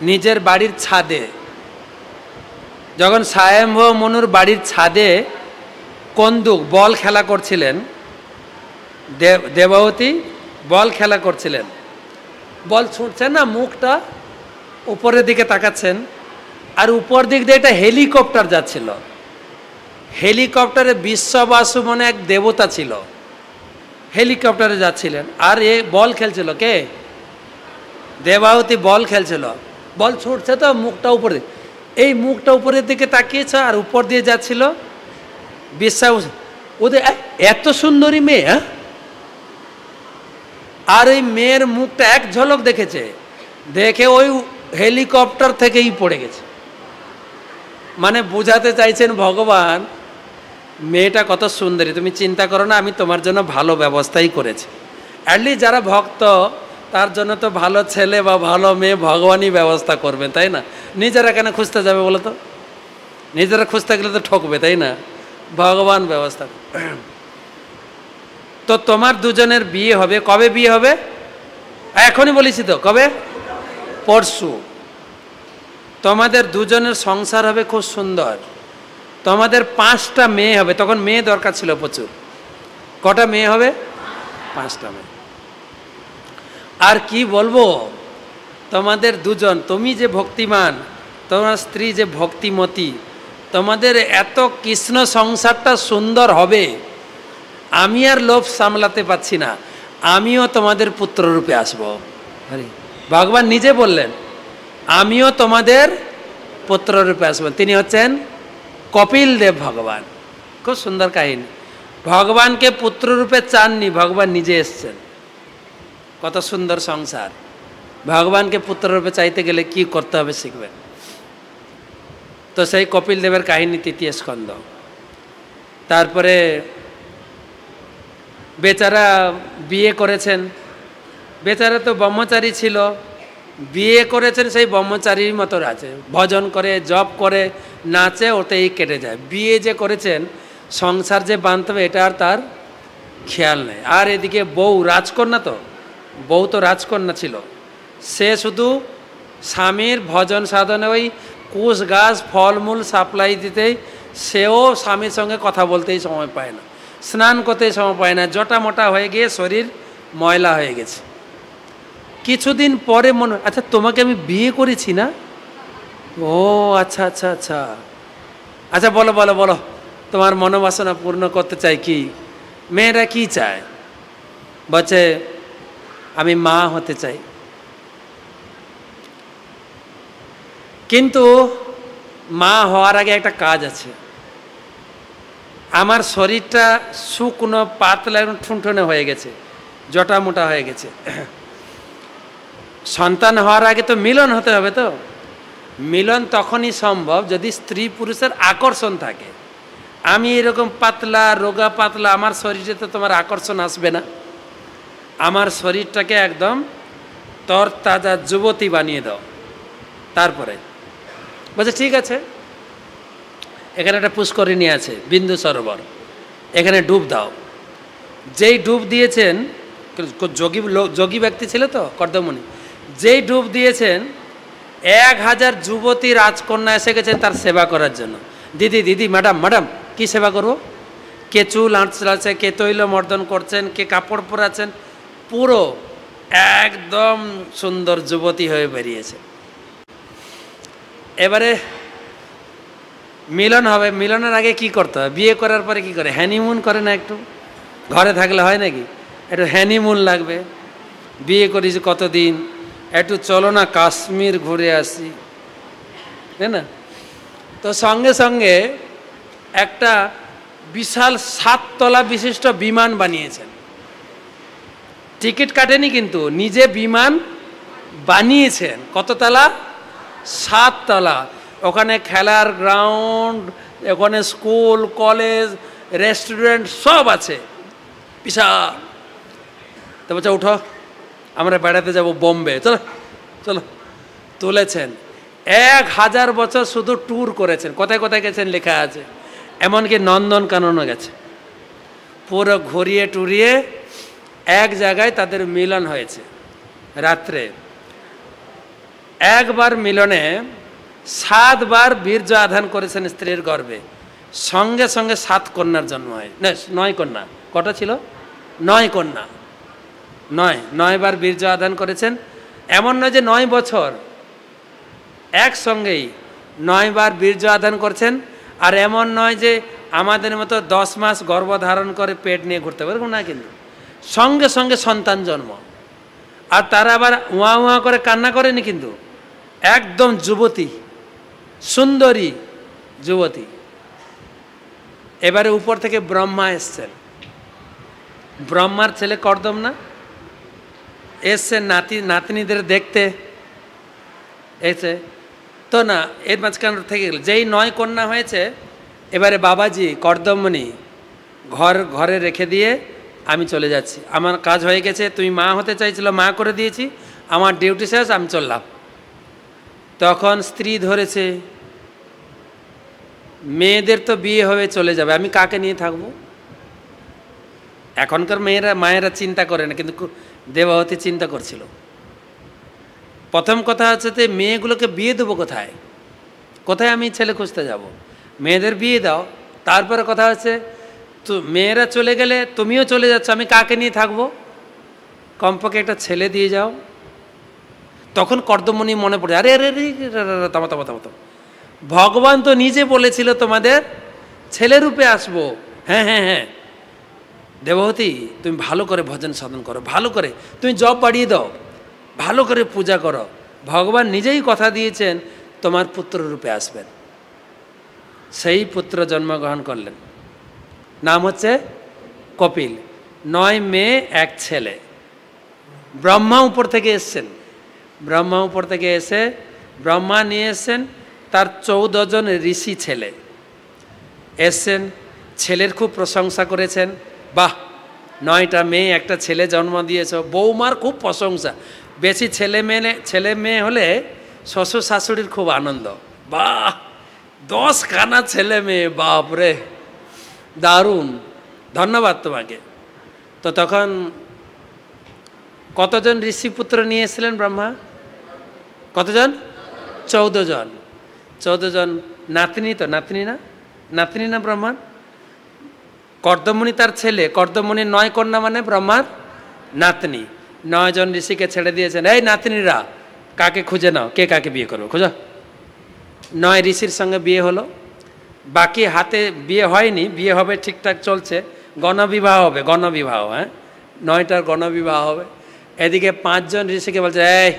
নিজের বাড়ির ছাদে। যখন স্বয়ম্ভুব মনুর বাড়ির ছাদে কন্দুক বল খেলা করছিলেন, দেবাহতী বল খেলা করছিলেন, বল ছুটছেন না, মুখটা উপরের দিকে তাকাচ্ছেন, আর উপর দিক দিয়ে একটা হেলিকপ্টার যাচ্ছিল। হেলিকপ্টারে বিশ্ববাসু মনে এক দেবতা ছিল, হেলিকপ্টারে যাচ্ছিলেন, আর এ বল খেলছিল কে, দেবাহতী বল খেলছিল। বল ছুটছে তো মুখটা উপরে, এই মুখটা উপরের দিকে তাকিয়েছে আর উপর দিয়ে যাচ্ছিল। বিশ্বাস, ওদের এত সুন্দরী মেয়ে, হ্যাঁ, আর ওই মেয়ের মুখটা এক ঝলক দেখেছে, দেখে ওই হেলিকপ্টার থেকেই পড়ে গেছে। মানে বোঝাতে চাইছেন ভগবান, মেয়েটা কত সুন্দরী, তুমি চিন্তা করো না, আমি তোমার জন্য ভালো ব্যবস্থাই করেছি। অ্যাটলিস্ট যারা ভক্ত তার জন্য তো ভালো ছেলে বা ভালো মেয়ে ভগবানই ব্যবস্থা করবেন, তাই না? নিজেরা কেন খুঁজতে যাবে বলো তো, নিজেরা খুঁজতে গেলে তো ঠকবে, তাই না? ভগবান ব্যবস্থা। তো তোমার দুজনের বিয়ে হবে, কবে বিয়ে হবে, এখনই বলেছি তো, কবে, পরশু। তোমাদের দুজনের সংসার হবে খুব সুন্দর, তোমাদের 5টা মেয়ে হবে। তখন মেয়ে দরকার ছিল প্রচুর, কটা মেয়ে হবে, 5টা মেয়ে। আর কি বলবো, তোমাদের দুজন, তুমি যে ভক্তিমান, তোমার স্ত্রী যে ভক্তিমতী, তোমাদের এত কৃষ্ণ সংসারটা সুন্দর হবে, আমি আর লোভ সামলাতে পারছি না, আমিও তোমাদের পুত্ররূপে আসব। ভগবান নিজে বললেন আমিও তোমাদের পুত্ররূপে আসব। তিনি হচ্ছেন কপিল দেব ভগবান। খুব সুন্দর কাহিনী। ভগবানকে পুত্ররূপে চাননি, ভগবান নিজে এসছেন। কত সুন্দর সংসার। ভগবানকে পুত্ররূপে চাইতে গেলে কি করতে হবে শিখবেন। তো সেই কপিল দেবের কাহিনী 3য় স্কন্ধ। তারপরে বেচারা বিয়ে করেছেন, বেচারা তো ব্রহ্মচারী ছিল, বিয়ে করেছেন সেই ব্রহ্মচারীর মতো আছে, ভজন করে, জপ করে, নাচে, ওতেই কেটে যায়। বিয়ে যে করেছেন, সংসার যে বাঁধতে হবে এটা আর তার খেয়াল নেই। আর এদিকে বউ রাজকন্যা, তো বউ তো রাজকন্যা ছিল, সে শুধু স্বামীর ভজন সাধনে ওই কুশ গাছ ফলমূল সাপ্লাই দিতেই, সেও স্বামীর সঙ্গে কথা বলতেই সময় পায় না, স্নান করতেই সময় পায় না, জটা মোটা হয়ে গিয়ে শরীর ময়লা হয়ে গেছে। কিছুদিন পরে মনে, আচ্ছা তোমাকে আমি বিয়ে করেছি না, ও আচ্ছা আচ্ছা আচ্ছা, আচ্ছা বলো বলো বলো, তোমার মনোবাসনা পূর্ণ করতে চাই কি? মেয়েরা কি চায়? বলছে আমি মা হতে চাই। কিন্তু মা হওয়ার আগে একটা কাজ আছে। আমার শরীরটা শুকনো পাতলা এবং ঠুনঠুনে হয়ে গেছে, জটা মোটা হয়ে গেছে। সন্তান হওয়ার আগে তো মিলন হতে হবে। তো মিলন তখনই সম্ভব যদি স্ত্রী পুরুষের আকর্ষণ থাকে। আমি এরকম পাতলা রোগা পাতলা, আমার শরীরে তো তোমার আকর্ষণ আসবে না। আমার শরীরটাকে একদম তরতাজা যুবতী বানিয়ে দাও। তারপরে বলছে ঠিক আছে, এখানে একটা পুষ্করিণী আছে, বিন্দু সরোবর, এখানে ডুব দাও। যেই ডুব দিয়েছেন, যোগী ব্যক্তি ছিল তো কর্দমণি, যেই ডুব দিয়েছেন 1000 যুবতী রাজকন্যা এসে গেছেন তার সেবা করার জন্য। দিদি দিদি, ম্যাডাম ম্যাডাম, কী সেবা করবো? কে চুল আঁচড়াচ্ছে, কে তৈল মর্দন করছেন, কে কাপড় পরাচ্ছেন, পুরো একদম সুন্দর যুবতী হয়ে বেরিয়েছে। এবারে মিলন হবে। মিলনের আগে কি করতে হবে? বিয়ে করার পরে কি করে? হ্যানিমুন করে না? একটু ঘরে থাকলে হয় নাকি? একটু হ্যানিমুন লাগবে। বিয়ে করেছি কতদিন, একটু চলো না কাশ্মীর ঘুরে আসি, তাই না? তো সঙ্গে সঙ্গে একটা বিশাল 7 তলা বিশিষ্ট বিমান বানিয়েছেন। টিকিট কাটেনি, কিন্তু নিজে বিমান বানিয়েছেন। কত তলা? 7 তলা। ওখানে খেলার গ্রাউন্ড, ওখানে স্কুল কলেজ রেস্টুরেন্ট সব আছে, বিশাল। তো বলছে উঠো, আমরা বেড়াতে যাব বোম্বে, চলো চলো। তুলেছেন। 1000 বছর শুধু ট্যুর করেছেন। কোথায় কোথায় গেছেন লেখা আছে। এমনকি নন্দনকাননও গেছে। পুরো ঘুরিয়ে টুরিয়ে এক জায়গায় তাদের মিলন হয়েছে রাত্রে। একবার মিলনে 7 বার বীর্য আধান করেছেন স্ত্রীর গর্ভে। সঙ্গে সঙ্গে 7 কন্যার জন্ম হয়, না 9 কন্যা। কটা ছিল? 9 কন্যা। 9 বার বীর্য আধান করেছেন। এমন নয় যে 9 বছর, একসঙ্গেই 9 বার বীর্য আধান করছেন। আর এমন নয় যে আমাদের মতো 10 মাস গর্ভধারণ করে পেট নিয়ে ঘুরতে পারবো না, কিন্তু সঙ্গে সঙ্গে সন্তান জন্ম। আর তারা আবার উয়া উয়া করে কান্না করেনি, কিন্তু একদম যুবতী, সুন্দরী যুবতী। এবারে উপর থেকে ব্রহ্মা এসছেন। ব্রহ্মার ছেলে কর্দম না, এসছেন নাতনিদের দেখতে। এসে তো না, এর মাঝখান থেকে যেই 9 কন্যা হয়েছে, এবারে বাবাজি কর্দমণি ঘরে রেখে দিয়ে আমি চলে যাচ্ছি, আমার কাজ হয়ে গেছে। তুমি মা হতে চাইছিল, মা করে দিয়েছি, আমার ডিউটি শেষ, আমি চললাম। তখন স্ত্রী ধরেছে, মেয়েদের তো বিয়ে হয়ে চলে যাবে, আমি কাকে নিয়ে থাকবো? এখনকার মায়েরা চিন্তা করে না, কিন্তু দেবাবতী চিন্তা করছিল। প্রথম কথা হচ্ছে যে মেয়েগুলোকে বিয়ে দেবো কোথায়? কোথায় আমি ছেলে খুঁজতে যাব? মেয়েদের বিয়ে দাও। তারপরে কথা হচ্ছে তো মেয়েরা চলে গেলে তুমিও চলে যাচ্ছ, আমি কাকে নিয়ে থাকবো? কমপক্ষে একটা ছেলে দিয়ে যাও। তখন কর্দমণি মনে পড়ে, আরে আরে থামো থামো থামো, ভগবান তো নিজে বলেছিল তোমাদের ছেলে রূপে আসবো। হ্যাঁ হ্যাঁ হ্যাঁ, দেবহতী তুমি ভালো করে ভজন সাধন করো, ভালো করে তুমি জপ বাড়িয়ে দাও, ভালো করে পূজা করো। ভগবান নিজেই কথা দিয়েছেন তোমার পুত্র রূপে আসবেন। সেই পুত্র জন্মগ্রহণ করলেন, নাম হচ্ছে কপিল। 9 মেয়ে 1 ছেলে। ব্রহ্মা উপর থেকে এসছেন। ব্রহ্মা উপর থেকে এসে ব্রহ্মা নিয়ে এসছেন তার 14 জন ঋষি ছেলে এসছেন। ছেলের খুব প্রশংসা করেছেন। বাহ, 9টা মেয়ে 1টা ছেলে জন্ম দিয়েছ। বৌমার খুব প্রশংসা। বেশি ছেলে মেয়ে হলে শ্বশুর শাশুড়ির খুব আনন্দ। বাহ, 10 খানা ছেলে মেয়ে, বাপরে দারুণ, ধন্যবাদ তোমাকে। তো তখন কতজন ঋষিপুত্র নিয়ে এসেছিলেন ব্রহ্মা? কতজন? 14 জন। 14 জন নাতনি, তো নাতনি না ব্রহ্মার? কর্দমণি তার ছেলে। কর্দমণির 9 কন্যা মানে ব্রহ্মার নাতনি। 9 জন ঋষিকে ছেড়ে দিয়েছেন, এই নাতনিরা কাকে খুঁজে নাও, কে কাকে বিয়ে করবো খোঁজো। 9 ঋষির সঙ্গে বিয়ে হলো। বাকি হাতে বিয়ে হয়নি, বিয়ে হবে, ঠিকঠাক চলছে, গণবিবাহ হবে, গণবিবাহ, হ্যাঁ 9টার গণবিবাহ হবে। এদিকে 5 জন ঋষিকে বলছে, এই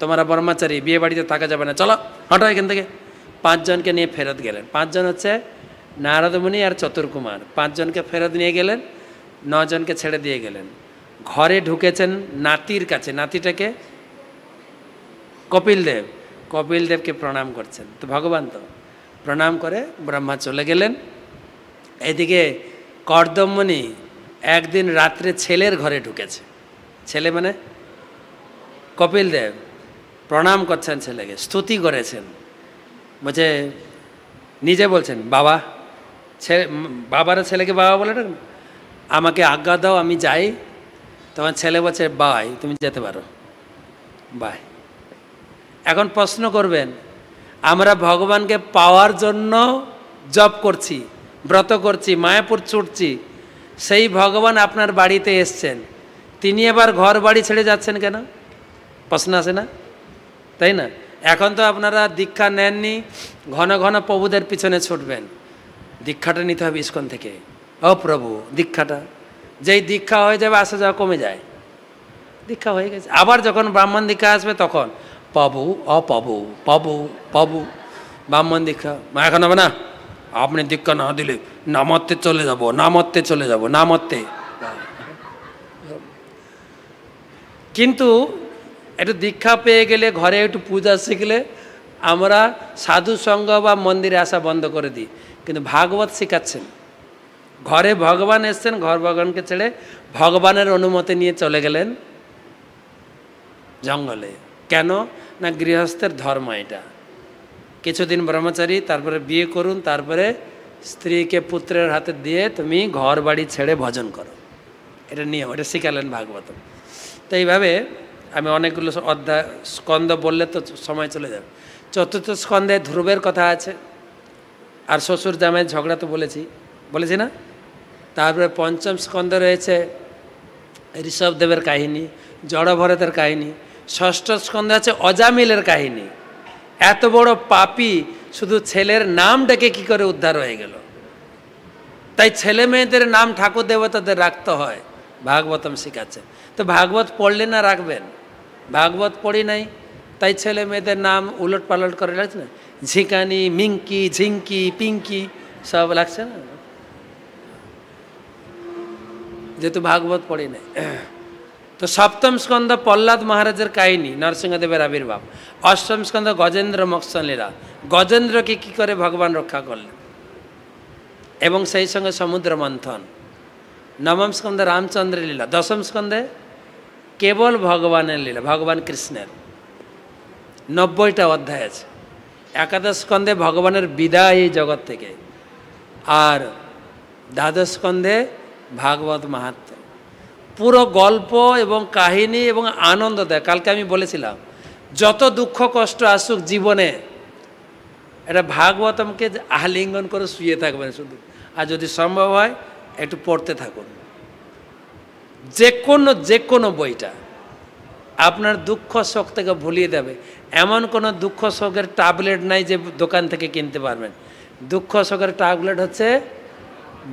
তোমরা ব্রহ্মচারী, বিয়ে বাড়িতে থাকা যাবে না, চলো হটো এখান থেকে। 5 জনকে নিয়ে ফেরত গেলেন। 5 জন হচ্ছে নারদমুনি আর চতুর্কুমার। 5 জনকে ফেরত নিয়ে গেলেন, 9 জনকে ছেড়ে দিয়ে গেলেন। ঘরে ঢুকেছেন নাতির কাছে, নাতিটাকে কপিলদেব, কপিলদেবকে প্রণাম করছেন, তো ভগবান তো প্রণাম করে ব্রহ্মা চলে গেলেন। এদিকে কর্দমমণি একদিন রাত্রে ছেলের ঘরে ঢুকেছে, ছেলে মানে কপিলদেব, প্রণাম করছেন ছেলেকে, স্তুতি করেছেন, বলছে, নিজে বলছেন বাবা, বাবারা ছেলেকে বাবা বলে না, আমাকে আজ্ঞা দাও আমি যাই। তোমার ছেলে বলছে, বাই তুমি যেতে পারো, বাই। এখন প্রশ্ন করবেন, আমরা ভগবানকে পাওয়ার জন্য জপ করছি, ব্রত করছি, মায়াপুর ছুটছি, সেই ভগবান আপনার বাড়িতে এসছেন, তিনি এবার ঘর বাড়ি ছেড়ে যাচ্ছেন কেন? প্রশ্ন আসে না, তাই না? এখন তো আপনারা দীক্ষা নেননি, ঘন ঘন প্রভুদের পিছনে ছুটবেন। দীক্ষাটা নিতে হবে ইস্কন থেকে। ও প্রভু দীক্ষাটা, যেই দীক্ষা হয়ে যাবে আসা যাওয়া কমে যায়, দীক্ষা হয়ে গেছে, আবার যখন ব্রাহ্মণ দীক্ষা আসবে তখন পাবু অপাবু পাবু পাবু ব্রাহ্মণ দীক্ষা এখন হবে না, আপনি দীক্ষা না দিলে নামত্তে চলে যাব, নামত্তে চলে যাব, নামত্তে। কিন্তু একটু দীক্ষা পেয়ে গেলে, ঘরে একটু পূজা শিখলে আমরা সাধু সঙ্গ বা মন্দিরে আসা বন্ধ করে দিই। কিন্তু ভাগবত শেখাচ্ছেন, ঘরে ভগবান এসছেন, ঘর ভগবানকে ছেড়ে ভগবানের অনুমতি নিয়ে চলে গেলেন জঙ্গলে। কেন না, গৃহস্থের ধর্ম এটা। কিছুদিন ব্রহ্মচারী, তারপরে বিয়ে করুন, তারপরে স্ত্রীকে পুত্রের হাতে দিয়ে তুমি ঘর বাড়ি ছেড়ে ভজন করো, এটা নিয়ম, এটা শিখালেন ভাগবতম। তো এইভাবে আমি অনেকগুলো অধ্যায় স্কন্দ বললে তো সময় চলে যাবে। 4র্থ স্কন্ধে ধ্রুবের কথা আছে, আর শ্বশুর জামাইয়ের ঝগড়া তো বলেছি না। তারপরে 5ম স্কন্ধে রয়েছে ঋষভদেবের কাহিনী, জড়ভরতের কাহিনী। 6ষ্ঠ স্কন্ধে আছে অজামিলের কাহিনী। এত বড় পাপী শুধু ছেলের নাম ডেকে কি করে উদ্ধার হয়ে গেল। তাই ছেলে মেয়েদের নাম ঠাকুর দেবতাদের রাখতে হয়, ভাগবতম শিখাচ্ছে। তো ভাগবত পড়লে না রাখবেন, ভাগবত পড়ি নাই, তাই ছেলে মেয়েদের নাম উলট পালট করে লাগছে না, ঝিকানি, মিঙ্কি, ঝিঙ্কি, পিঙ্কি সব লাগছে না, যেহেতু ভাগবত পড়ি নাই। তো 7ম স্কন্ধ প্রহ্লাদ মহারাজের কাহিনী, নরসিংহদেবের আবির্ভাব। 8ম স্কন্ধ গজেন্দ্র মোক্ষণ লীলা, গজেন্দ্রকে কী করে ভগবান রক্ষা করলেন, এবং সেই সঙ্গে সমুদ্র মন্থন। 9ম স্কন্ধে রামচন্দ্রের লীলা। 10ম স্কন্ধে কেবল ভগবানের লীলা, ভগবান কৃষ্ণের 90টা অধ্যায় আছে। 11 স্কন্ধে ভগবানের বিদায় এই জগৎ থেকে, আর 12 স্কন্ধে ভাগবত মাহাত্ম্য। পুরো গল্প এবং কাহিনী এবং আনন্দ দেয়। কালকে আমি বলেছিলাম, যত দুঃখ কষ্ট আসুক জীবনে, এটা ভাগবতমকে আলিঙ্গন করে শুয়ে থাকবেন শুধু, আর যদি সম্ভব হয় একটু পড়তে থাকুন। যে কোনো বইটা আপনার দুঃখ শোক থেকে ভুলিয়ে দেবে। এমন কোনো দুঃখ শোকের ট্যাবলেট নাই যে দোকান থেকে কিনতে পারবেন। দুঃখ শোকের ট্যাবলেট হচ্ছে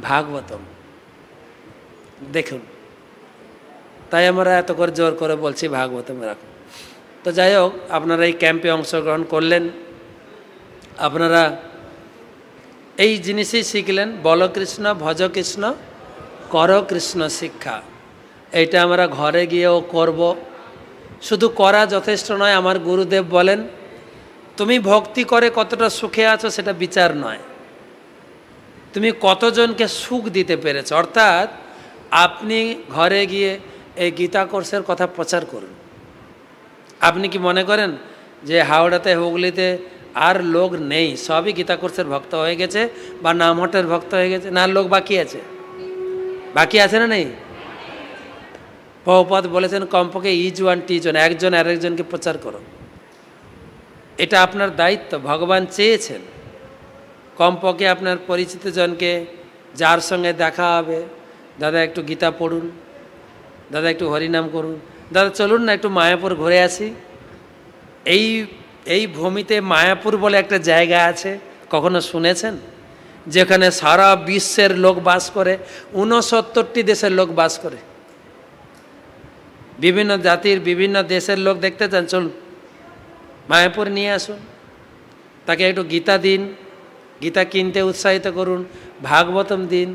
ভাগবতম। দেখুন, তাই আমরা এত করে জোর করে বলছি ভাগবতম রাখুন। তো যাই হোক, আপনারা এই ক্যাম্পে অংশগ্রহণ করলেন, আপনারা এই জিনিসই শিখলেন, বল কৃষ্ণ, ভজ কৃষ্ণ, কর কৃষ্ণ শিক্ষা। এইটা আমরা ঘরে গিয়েও করব। শুধু করা যথেষ্ট নয়। আমার গুরুদেব বলেন, তুমি ভক্তি করে কতটা সুখে আছো সেটা বিচার নয়, তুমি কতজনকে সুখ দিতে পেরেছো। অর্থাৎ আপনি ঘরে গিয়ে এই গীতা কোর্সের কথা প্রচার করুন। আপনি কি মনে করেন যে হাওড়াতে, হুগলিতে আর লোক নেই, সবই গীতা কোর্সের ভক্ত হয়ে গেছে বা নামহটের ভক্ত হয়ে গেছে? না, লোক বাকি আছে, বাকি আছে না নেই? প্রভুপাদ বলেছেন কমপক্ষে ইজ ওয়ান টিজ ওয়ান, একজন আরেকজনকে প্রচার করো। এটা আপনার দায়িত্ব। ভগবান চেয়েছেন কমপক্ষে আপনার পরিচিত জনকে, যার সঙ্গে দেখা হবে, দাদা একটু গীতা পড়ুন, দাদা একটু হরিনাম করুন, দাদা চলুন না একটু মায়াপুর ঘুরে আসি। এই ভূমিতে মায়াপুর বলে একটা জায়গা আছে, কখনো শুনেছেন? যেখানে সারা বিশ্বের লোক বাস করে, 69টি দেশের লোক বাস করে। বিভিন্ন জাতির বিভিন্ন দেশের লোক দেখতে চান, চলুন মায়াপুর নিয়ে আসুন, তাকে একটু গীতা দিন, গীতা কিনতে উৎসাহিত করুন, ভাগবতম দিন,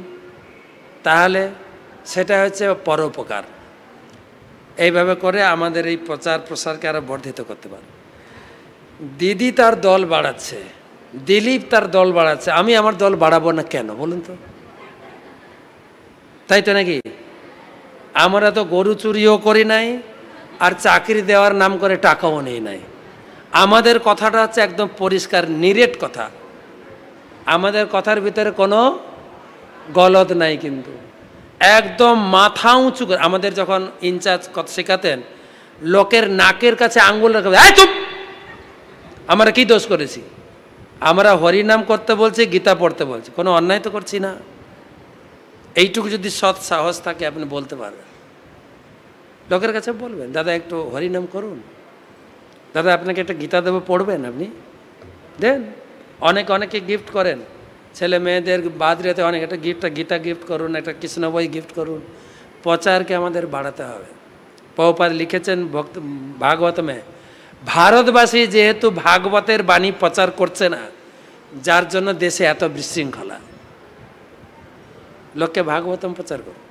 তাহলে সেটা হচ্ছে পরোপকার। এইভাবে করে আমাদের এই প্রচার প্রসারকে আরো বর্ধিত করতে পারে। দিদি তার দল বাড়াচ্ছে, দিলীপ তার দল বাড়াচ্ছে, আমি আমার দল বাড়াবো না কেন বলুন তো? তাই তো নাকি? আমরা তো গরু চুরিও করি নাই, আর চাকরি দেওয়ার নাম করে টাকাও নেই নাই। আমাদের কথাটা হচ্ছে একদম পরিষ্কার নিরেট কথা, আমাদের কথার ভিতরে কোনো গলদ নাই, কিন্তু একদম মাথা উঁচু করে। আমাদের যখন ইনচার্জ কথা শেখাতেন, লোকের নাকের কাছে আঙ্গুল রাখবে, এই চুপ, আমরা কি দোষ করেছি? আমরা হরিনাম করতে বলছি, গীতা পড়তে বলছি, কোনো অন্যায় তো করছি না। এইটুকু যদি সৎ সাহস থাকে আপনি বলতে পারবেন, লোকের কাছে বলবেন, দাদা একটু হরিনাম করুন, দাদা আপনাকে একটা গীতা দেবো, পড়বেন, আপনি দেন। অনেকে গিফট করেন, ছেলে মেয়েদের বাদ রেতে অনেক, একটা গীতা গিফট করুন, একটা কৃষ্ণ বই গিফট করুন। প্রচারকে আমাদের বাড়াতে হবে। প্রভুপাদ লিখেছেন ভাগবতমে, ভারতবাসী যেহেতু ভাগবতের বাণী প্রচার করছে না, যার জন্য দেশে এত বিশৃঙ্খলা। লোককে ভাগবতম প্রচার করুন।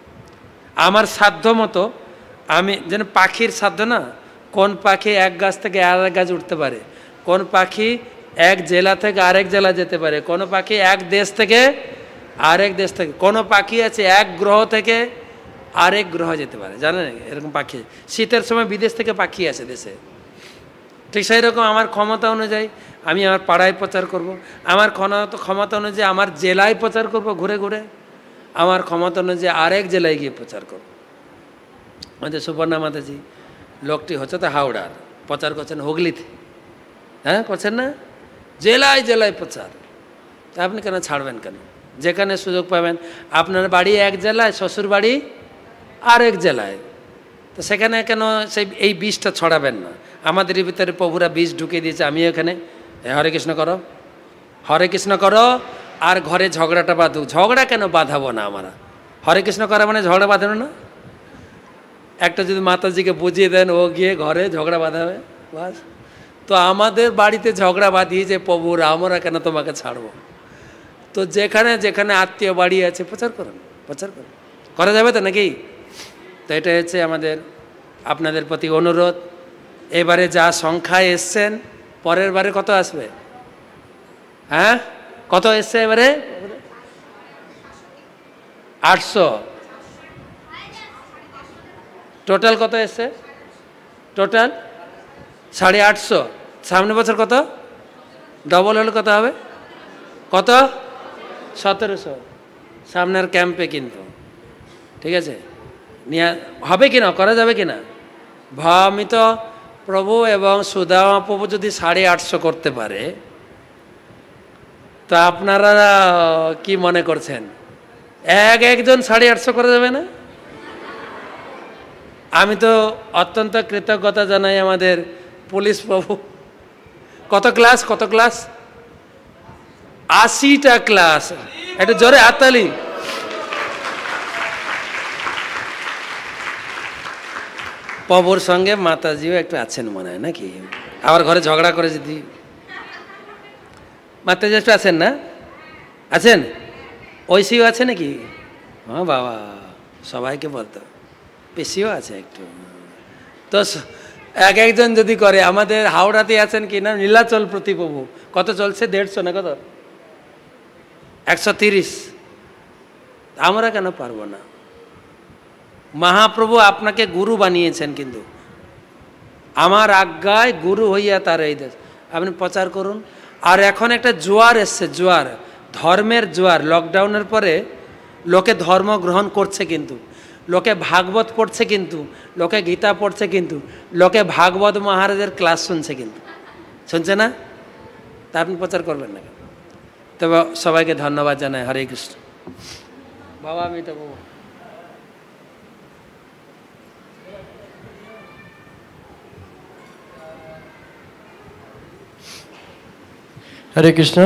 আমার সাধ্য মতো আমি, যেন পাখির সাধ্য না, কোন পাখি এক গাছ থেকে আরেক গাছ উঠতে পারে, কোন পাখি এক জেলা থেকে আরেক জেলা যেতে পারে, কোন পাখি এক দেশ থেকে আরেক দেশ থেকে, কোন পাখি আছে এক গ্রহ থেকে আরেক গ্রহ যেতে পারে, জানেন? এরকম পাখি শীতের সময় বিদেশ থেকে পাখি আসে দেশে। ঠিক সেই রকম আমার ক্ষমতা অনুযায়ী আমি আমার পাড়ায় প্রচার করব, আমার ক্ষমতা অনুযায়ী আমার জেলায় প্রচার করব, ঘুরে ঘুরে আমার ক্ষমতা অনুযায়ী আরেক জেলায় গিয়ে প্রচার করব। আমাদের সুপর্ণা মাতাজি লোকটি হচ্ছে তো হাওড়ার, প্রচার করছেন হুগলিতে, হ্যাঁ করছেন না? জেলায় জেলায় প্রচার। তা আপনি কেন ছাড়বেন কেন? যেখানে সুযোগ পাবেন, আপনার বাড়ি এক জেলায়, শ্বশুর বাড়ি আরেক জেলায়, তো সেখানে কেন এই বিষটা ছড়াবেন না? আমাদের ভিতরে প্রভুরা বিষ ঢুকিয়ে দিয়েছে। আমি এখানে হরে কৃষ্ণ করো, হরে কৃষ্ণ করো, আর ঘরে ঝগড়াটা বাঁধু। ঝগড়া কেন বাঁধাবো না আমরা? হরে কৃষ্ণ করা মানে ঝগড়া বাঁধানো না। একটা যদি মাতাজিকে বুঝিয়ে দেন, ও গিয়ে ঘরে ঝগড়া বাঁধাবে, বাস। তো আমাদের বাড়িতে ঝগড়া বাঁধিয়েছে প্রভুরা, আমরা কেন তোমাকে ছাড়বো? তো যেখানে যেখানে আত্মীয় বাড়ি আছে প্রচার করুন, প্রচার করুন, করা যাবে তো নাকি? তো এটা হচ্ছে আমাদের আপনাদের প্রতি অনুরোধ। এবারে যা সংখ্যায় এসছেন, পরের বারে কত আসবে? হ্যাঁ, কত এসছে এবারে? 800। টোটাল কত এসছে? টোটাল 850। সামনে বছর কত? ডবল হলে কত হবে? কত? 1700 সামনের ক্যাম্পে। কিন্তু ঠিক আছে, নিয়ে হবে কিনা, করা যাবে কিনা? ভামিত প্রভু এবং সুদামা প্রভু যদি 850 করতে পারে, তা আপনারা কি মনে করছেন একজন 850 করা যাবে না? আমি তো অত্যন্ত কৃতজ্ঞতা জানাই আমাদের পুলিশ প্রভু। কত ক্লাস? 80টা ক্লাস। একটু জোরে হাততালি। প্রভুর সঙ্গে মাতাজিও একটু আছেন মনে হয় নাকি? আবার ঘরে ঝগড়া করে যদি মাতাজি একটু আছেন না? আছেন? ঐশীও আছে নাকি? হ্যাঁ বাবা, সবাইকে বলতো। পেশিও আছে একটু। তো একজন যদি করে, আমাদের হাওড়াতে আছেন কি না নীলাচল প্রতিপ্রভু, কত চলছে? 150 না কত? 130। আমরা কেন পারবো না? মহাপ্রভু আপনাকে গুরু বানিয়েছেন, কিন্তু আমার আজ্ঞায় গুরু হইয়া তার এই দেশ। আপনি প্রচার করুন। আর এখন একটা জোয়ার এসছে, জোয়ার, ধর্মের জোয়ার। লকডাউনের পরে লোকে ধর্ম গ্রহণ করছে, কিন্তু লোকে ভাগবত পড়ছে, কিন্তু লোকে গীতা পড়ছে, কিন্তু লোকে ভাগবত মহারাজের ক্লাস শুনছে, কিন্তু শুনছে না? তা আপনি প্রচার করবেন না? তবে সবাইকে ধন্যবাদ জানাই। হরে কৃষ্ণ। বাবা আমি তো বাবা হরে কৃষ্ণ।